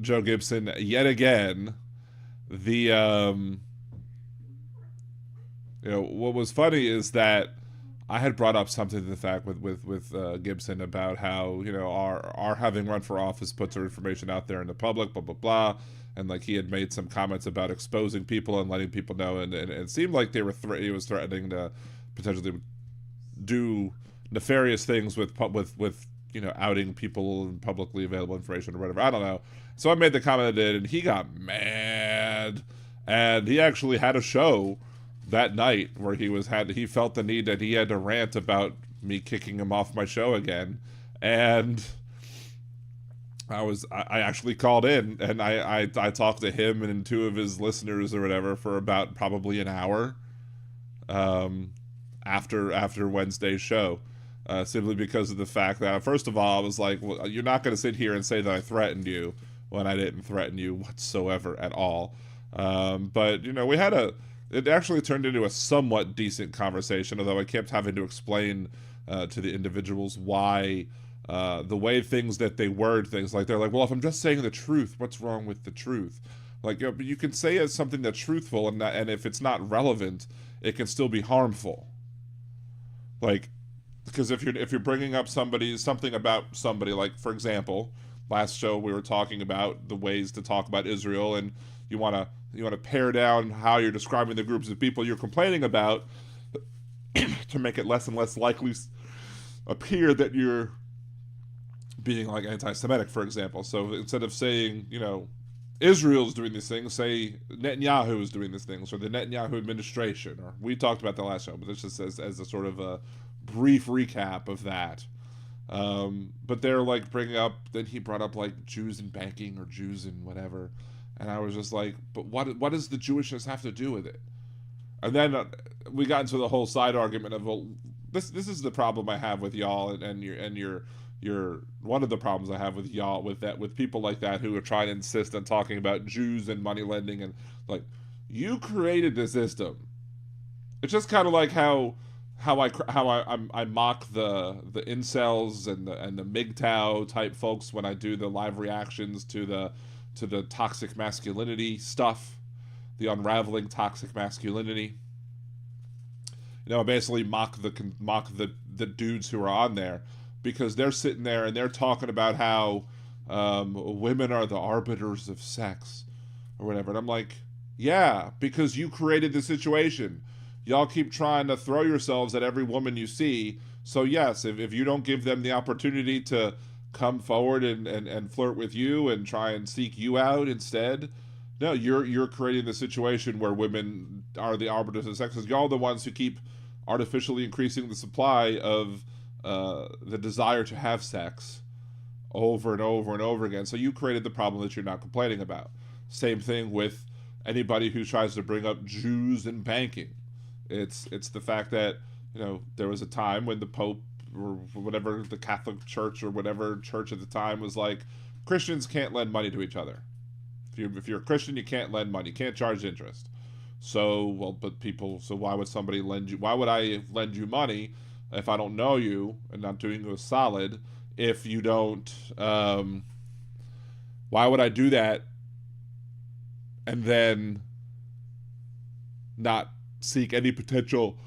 Speaker 3: Joe Gibson yet again, what was funny is that I had brought up something to the fact with Gibson about how our having run for office puts our information out there in the public, blah blah blah, and like he had made some comments about exposing people and letting people know, and it seemed like he was threatening to potentially do nefarious things with outing people and publicly available information or whatever. I don't know. So I made the comment I did, and he got mad, and he actually had a show that night where he felt the need that he had to rant about me kicking him off my show again, and I actually called in, and I talked to him and 2 of his listeners or whatever for about probably an hour, after Wednesday's show, simply because of the fact that, first of all, I was like, well, you're not going to sit here and say that I threatened you when I didn't threaten you whatsoever at all. But it actually turned into a somewhat decent conversation, although I kept having to explain to the individuals why the way things that they word things, like they're like, well, if I'm just saying the truth, what's wrong with the truth? Like, but you can say it's something that's truthful, and if it's not relevant, it can still be harmful. Like, because if you're bringing up something about somebody, like, for example, last show we were talking about the ways to talk about Israel, and you want to pare down how you're describing the groups of people you're complaining about to make it less and less likely appear that you're being like anti-Semitic, for example. So instead of saying, Israel's doing these things, say Netanyahu is doing these things, or the Netanyahu administration, or we talked about that last show, but this just as a sort of a brief recap of that. But they're like then he brought up like Jews in banking or Jews in whatever, and I was just like, but what does the Jewishness have to do with it? And then we got into the whole side argument of, well, this is the problem I have with y'all, and you're one of the problems I have with y'all, with people like that who are trying to insist on talking about Jews and money lending, and like, you created the system. It's just kind of like how I mock the incels and the MGTOW type folks when I do the live reactions to the toxic masculinity stuff, the unraveling toxic masculinity. I basically mock the dudes who are on there, because they're sitting there and they're talking about how women are the arbiters of sex or whatever. And I'm like, yeah, because you created the situation. Y'all keep trying to throw yourselves at every woman you see. So yes, if you don't give them the opportunity to come forward and flirt with you and try and seek you out instead, no, you're creating the situation where women are the arbiters of sex, because y'all are the ones who keep artificially increasing the supply of the desire to have sex over and over and over again. So you created the problem that you're not complaining about. Same thing with anybody who tries to bring up Jews and banking. It's the fact that, there was a time when the Pope or whatever, the Catholic Church or whatever church at the time was like, Christians can't lend money to each other. If you're a Christian, you can't lend money, you can't charge interest. So why would somebody lend you? Why would I lend you money if I don't know you and not doing you a solid? If you don't, why would I do that and then not seek any potential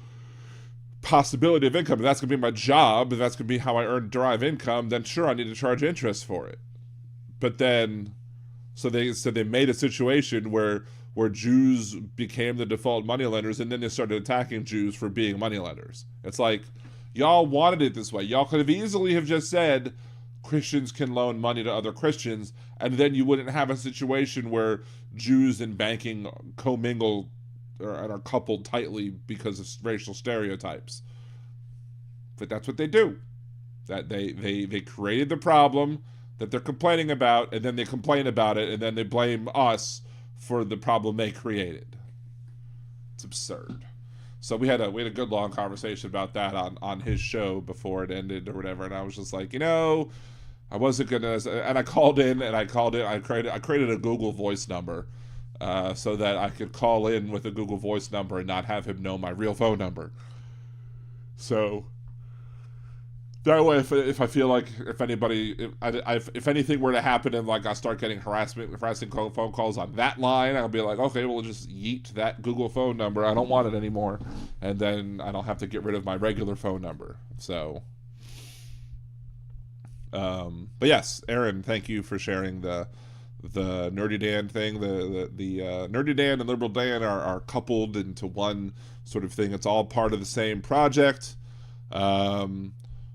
Speaker 3: possibility of income? If that's going to be my job, if that's going to be how I derive income, then sure, I need to charge interest for it. But then, so they made a situation where Jews became the default moneylenders, and then they started attacking Jews for being moneylenders. It's like, y'all wanted it this way. Y'all could have easily have just said Christians can loan money to other Christians, and then you wouldn't have a situation where Jews and banking commingle and are coupled tightly because of racial stereotypes. But that's what they do. That they created the problem that they're complaining about, and then they complain about it, and then they blame us for the problem they created. It's absurd. So we had a good long conversation about that on his show before it ended or whatever, and I was just like, I wasn't gonna, and I created a Google Voice number so that I could call in with a Google Voice number and not have him know my real phone number. So that way, if I feel like if anything were to happen and like I start getting harassing phone calls on that line, I'll be like, okay, we'll just yeet that Google phone number. I don't want it anymore, and then I don't have to get rid of my regular phone number. So, but yes, Aaron, thank you for sharing the Nerdy Dan thing. The Nerdy Dan and Liberal Dan are coupled into one sort of thing. It's all part of the same project.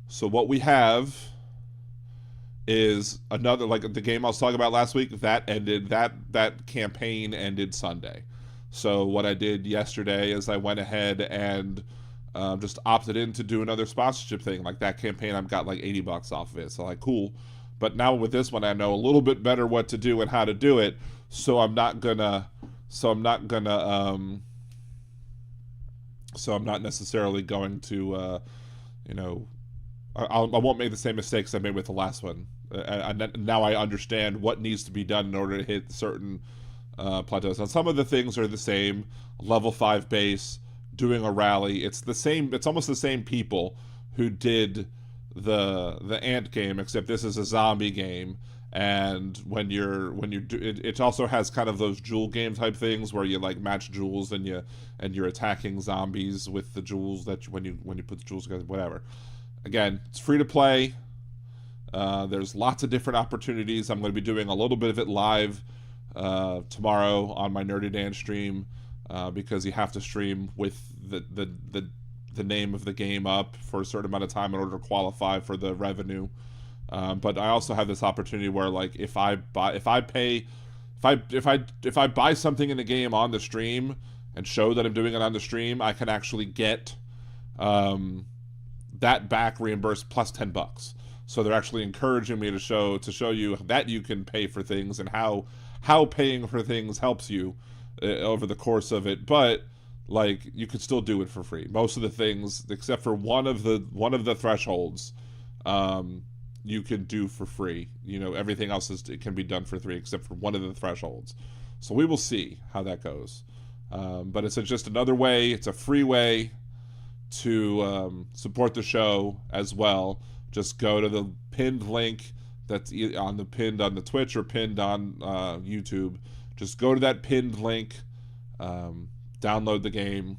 Speaker 3: So what we have is another, like the game I was talking about last week, that ended, that campaign ended Sunday. So what I did yesterday is I went ahead and just opted in to do another sponsorship thing. Like that campaign, I've got like $80 off of it. So like, cool. But now with this one, I know a little bit better what to do and how to do it. So I'm not necessarily going to, I won't make the same mistakes I made with the last one. And now I understand what needs to be done in order to hit certain plateaus. And some of the things are the same. Level 5 base, doing a rally. It's the same. It's almost the same people who did the ant game, except this is a zombie game. And when you're it also has kind of those jewel game type things where you like match jewels and you're attacking zombies with the jewels that when you put the jewels together, whatever. Again, it's free to play. There's lots of different opportunities. I'm going to be doing a little bit of it live tomorrow on my Nerdy Dan stream because you have to stream with the name of the game up for a certain amount of time in order to qualify for the revenue. But I also have this opportunity where, like, if I buy something in the game on the stream and show that I'm doing it on the stream, I can actually get that back reimbursed plus $10. So they're actually encouraging me to show you that you can pay for things and how paying for things helps you over the course of it. But like, you could still do it for free. Most of the things, except for one of the thresholds, you can do for free. Everything else it can be done for free except for one of the thresholds. So we will see how that goes. But it's just another way. It's a free way to support the show as well. Just go to the pinned link that's on the Twitch or pinned on YouTube. Just go to that pinned link, download the game,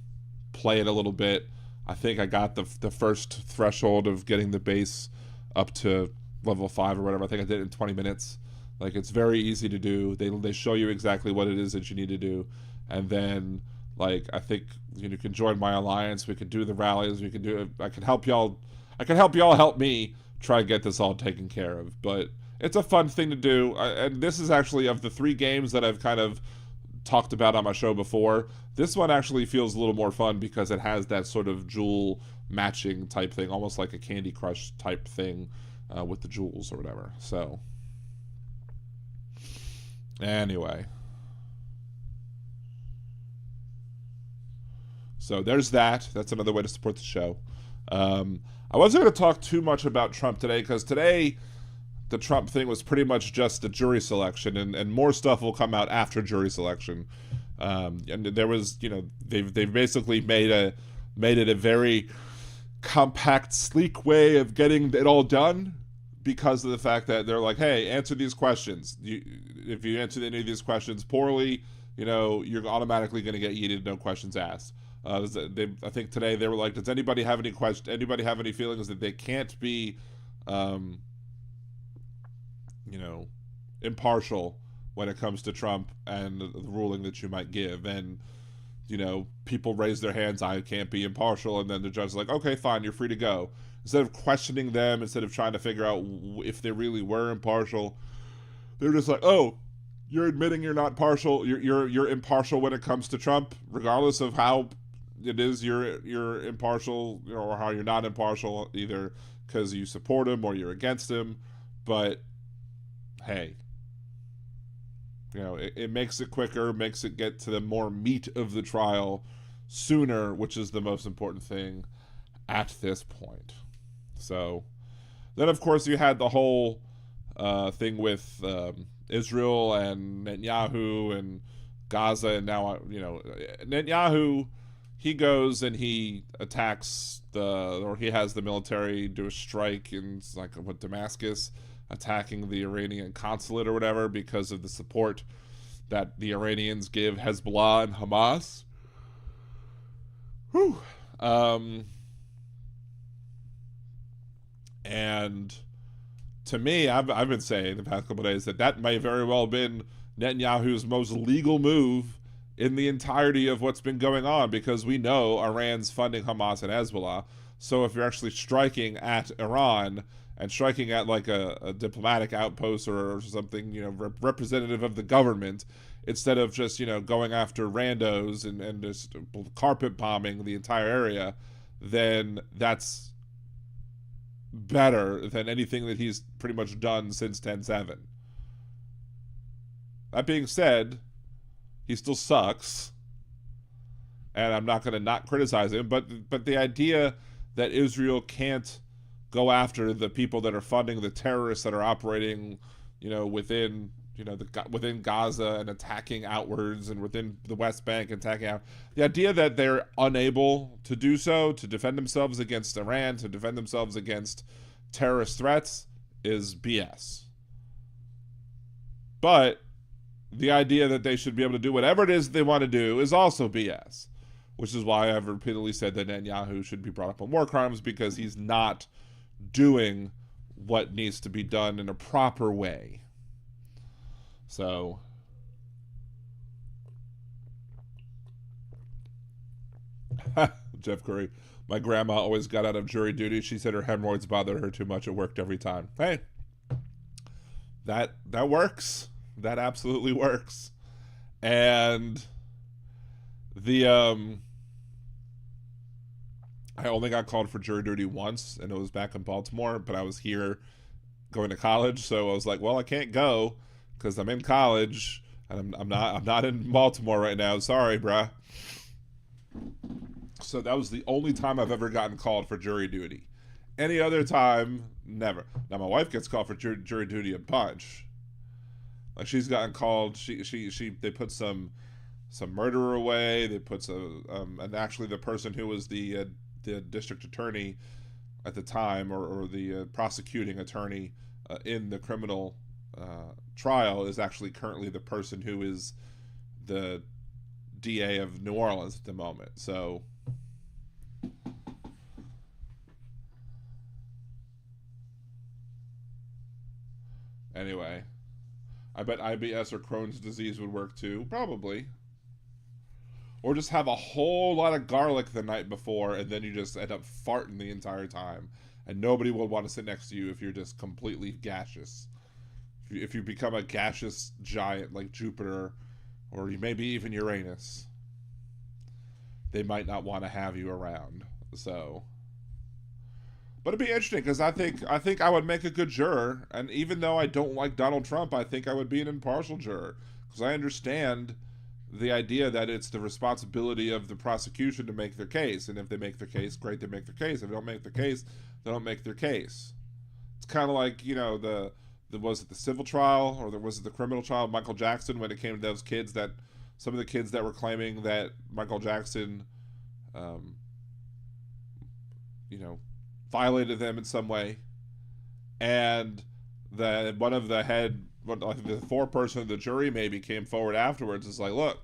Speaker 3: play it a little bit. I think I got the first threshold of getting the base up to level 5 or whatever. I think I did it in 20 minutes. Like, it's very easy to do. They show you exactly what it is that you need to do. And then, like, I think you can join my alliance. We could do the rallies. We could do it. I can help y'all help me try and get this all taken care of. But it's a fun thing to do. And this is actually, of the 3 games that I've kind of talked about on my show before, this one actually feels a little more fun because it has that sort of jewel matching type thing, almost like a Candy Crush type thing with the jewels or whatever. So anyway, so there's that. That's another way to support the show. I wasn't going to talk too much about Trump today because today the Trump thing was pretty much just the jury selection, and more stuff will come out after jury selection. And there was, they've basically made it a very compact, sleek way of getting it all done because of the fact that they're like, hey, answer these questions. If you answer any of these questions poorly, you're automatically going to get yeeted, no questions asked. I think today they were like, does anybody have any feelings that they can't be, impartial when it comes to Trump and the ruling that you might give? And, people raise their hands, I can't be impartial, and then the judge is like, okay, fine, you're free to go. Instead of questioning them, instead of trying to figure out if they really were impartial, they're just like, oh, you're admitting you're not partial, you're impartial when it comes to Trump, regardless of how it is you're impartial, or how you're not impartial, either because you support him or you're against him. But hey, it makes it quicker, makes it get to the more meat of the trial sooner, which is the most important thing at this point. So then, of course, you had the whole thing with Israel and Netanyahu and Gaza, and now Netanyahu, he goes and he attacks he has the military do a strike in Damascus, attacking the Iranian consulate or whatever because of the support that the Iranians give Hezbollah and Hamas. Whew. And to me, I've been saying the past couple of days that may very well have been Netanyahu's most legal move in the entirety of what's been going on, because we know Iran's funding Hamas and Hezbollah. So if you're actually striking at Iran and striking at like a diplomatic outpost or something, representative of the government, instead of just, going after randos and just carpet bombing the entire area, then that's better than anything that he's pretty much done since 10/7. That being said, he still sucks, and I'm not going to not criticize him, but the idea that Israel can't go after the people that are funding the terrorists that are operating, within within Gaza and attacking outwards, and within the West Bank and attacking out. The idea that they're unable to do so, to defend themselves against Iran, to defend themselves against terrorist threats, is BS. But the idea that they should be able to do whatever it is they want to do is also BS, which is why I've repeatedly said that Netanyahu should be brought up on war crimes, because he's not doing what needs to be done in a proper way. So, Jeff Curry, my grandma always got out of jury duty. She said her hemorrhoids bothered her too much. It worked every time. Hey, that works. That absolutely works. And I only got called for jury duty once, and it was back in Baltimore, but I was here going to college, so I was like, well, I can't go because I'm in college and I'm not in Baltimore right now. Sorry, bruh. So that was the only time I've ever gotten called for jury duty. Any other time, never. Now my wife gets called for jury duty a bunch. Like, she's gotten called. They put some murderer away. They put and actually the person who was the district attorney at the time, or the prosecuting attorney in the criminal trial, is actually currently the person who is the DA of New Orleans at the moment. So anyway, I bet IBS or Crohn's disease would work too, probably. Or just have a whole lot of garlic the night before, and then you just end up farting the entire time, and nobody will want to sit next to you if you're just completely gaseous. If you become a gaseous giant like Jupiter, or maybe even Uranus, they might not want to have you around. So, but it'd be interesting, because I think I would make a good juror, and even though I don't like Donald Trump, I think I would be an impartial juror, because I understand the idea that it's the responsibility of the prosecution to make their case, and if they make their case, great, they make their case. If they don't make their case, they don't make their case. It's kind of like, was it the civil trial, or was it the criminal trial of Michael Jackson, when it came to those kids, that some of the kids that were claiming that Michael Jackson violated them in some way, and that one of the the foreperson of the jury maybe came forward afterwards. It's like, look,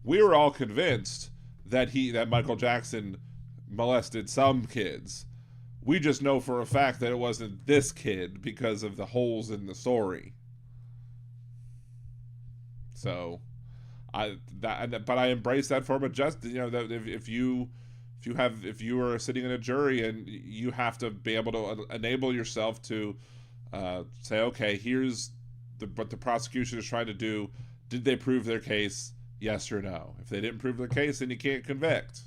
Speaker 3: we were all convinced that Michael Jackson molested some kids. We just know for a fact that it wasn't this kid because of the holes in the story. So, but I embrace that form of justice. That if you are sitting in a jury and you have to be able to enable yourself to say, okay, here's what the prosecution is trying to do. Did they prove their case? Yes or no? If they didn't prove their case, then you can't convict,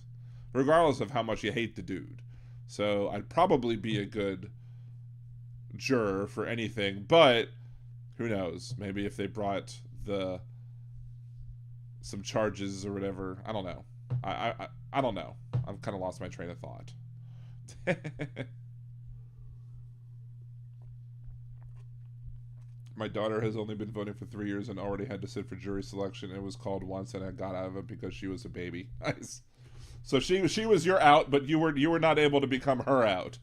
Speaker 3: regardless of how much you hate the dude. So I'd probably be a good juror for anything, but who knows? Maybe if they brought some charges or whatever, I don't know. I don't know. I've kind of lost my train of thought. My daughter has only been voting for 3 years and already had to sit for jury selection. It was called once, and I got out of it because she was a baby. Nice. So she was your out, but you were not able to become her out.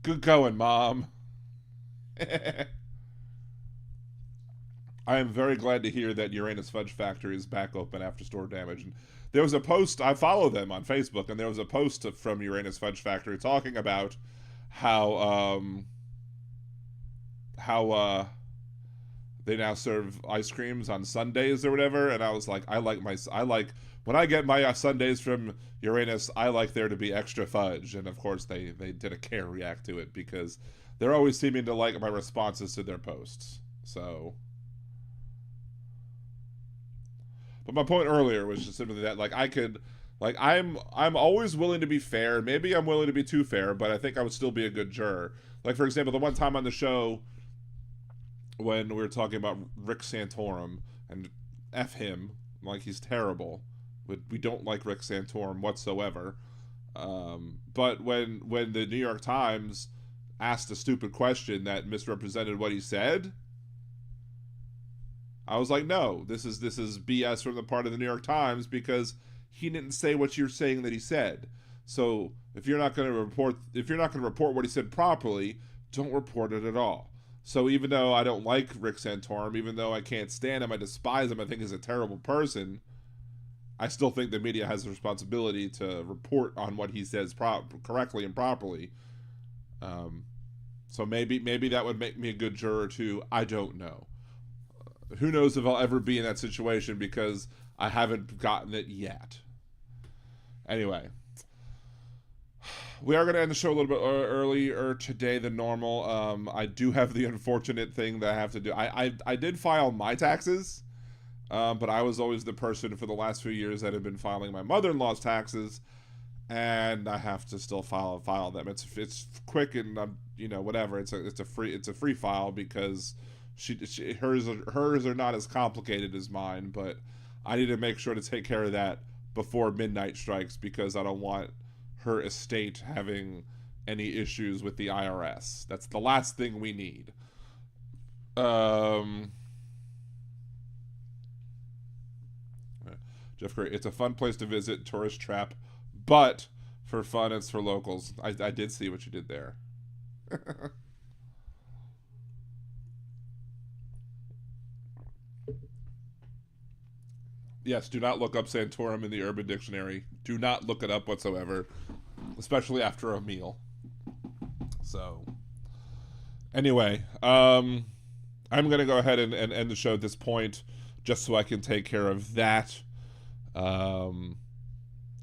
Speaker 3: Good going, Mom. I am very glad to hear that Uranus Fudge Factory is back open after store damage. And there was a post, I follow them on Facebook, and there was a post from Uranus Fudge Factory talking about how they now serve ice creams on Sundays or whatever, and I was like, I like when I get my Sundays from Uranus, I like there to be extra fudge. And of course they did a care react to it, because they're always seeming to like my responses to their posts. So, but my point earlier was just simply that, like, I'm always willing to be fair. Maybe I'm willing to be too fair, but I think I would still be a good juror. Like, for example, the one time on the show when we were talking about Rick Santorum, and F him, like, he's terrible. We don't like Rick Santorum whatsoever. But when the New York Times asked a stupid question that misrepresented what he said, I was like, no, this is BS from the part of the New York Times, because he didn't say what you're saying that he said. So if you're not going to report what he said properly, don't report it at all. So even though I don't like Rick Santorum, even though I can't stand him, I despise him, I think he's a terrible person, I still think the media has a responsibility to report on what he says correctly and properly. So maybe that would make me a good juror too. I don't know. Who knows if I'll ever be in that situation, because I haven't gotten it yet. Anyway, we are going to end the show a little bit earlier today than normal. I do have the unfortunate thing that I have to do. I did file my taxes, but I was always the person for the last few years that had been filing my mother-in-law's taxes, and I have to still file them. It's quick and whatever. It's a free file, because hers are not as complicated as mine, but I need to make sure to take care of that before midnight strikes, because I don't want her estate having any issues with the IRS. That's the last thing we need. Jeff Gray, it's a fun place to visit, tourist trap, but for fun, it's for locals. I did see what you did there. Yes, do not look up Santorum in the Urban Dictionary. Do not look it up whatsoever, especially after a meal. So, anyway, I'm going to go ahead and end the show at this point, just so I can take care of that.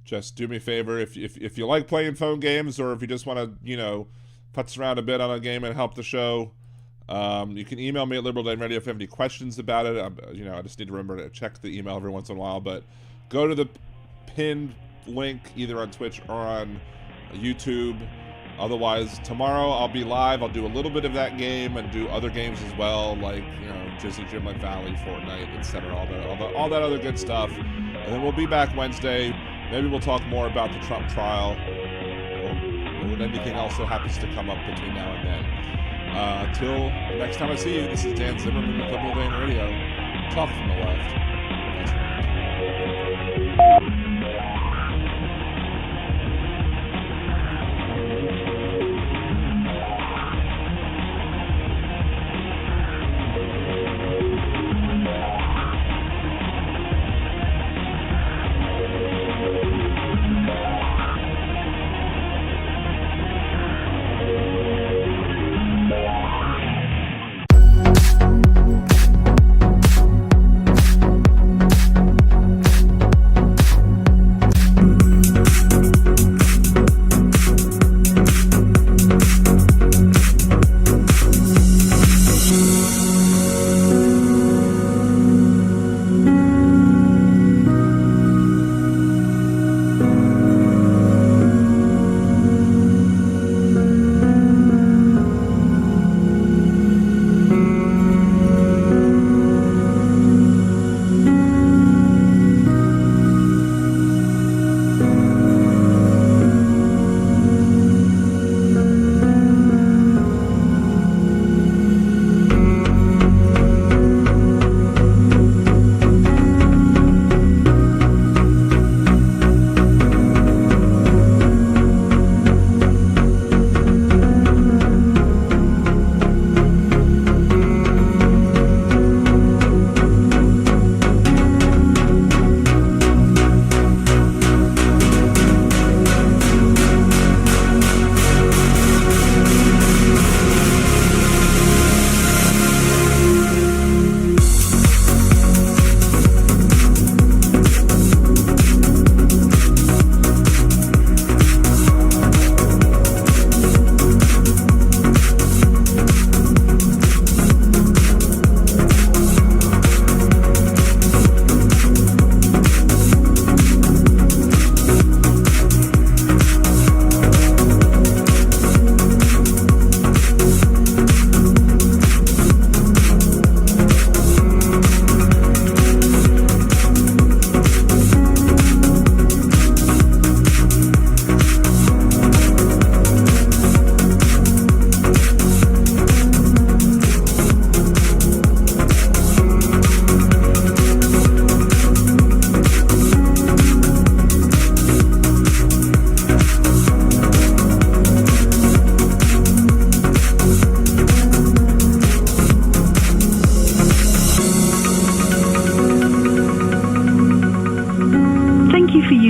Speaker 3: Just do me a favor, if you like playing phone games, or if you just want to, putz around a bit on a game and help the show, you can email me at liberaldanradio if you have any questions about it. I just need to remember to check the email every once in a while, but go to the pinned link either on Twitch or on YouTube. Otherwise, tomorrow I'll be live. I'll do a little bit of that game and do other games as well, like, Disney Dreamlight Valley, Fortnite, etc., all that other good stuff. And then we'll be back Wednesday. Maybe we'll talk more about the Trump trial, or anything else that happens to come up between now and then. Till next time I see you, this is Dan Zimmerman with Liberal Dan Radio. Talk from the left. That's right.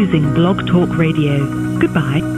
Speaker 1: using Blog Talk Radio. Goodbye.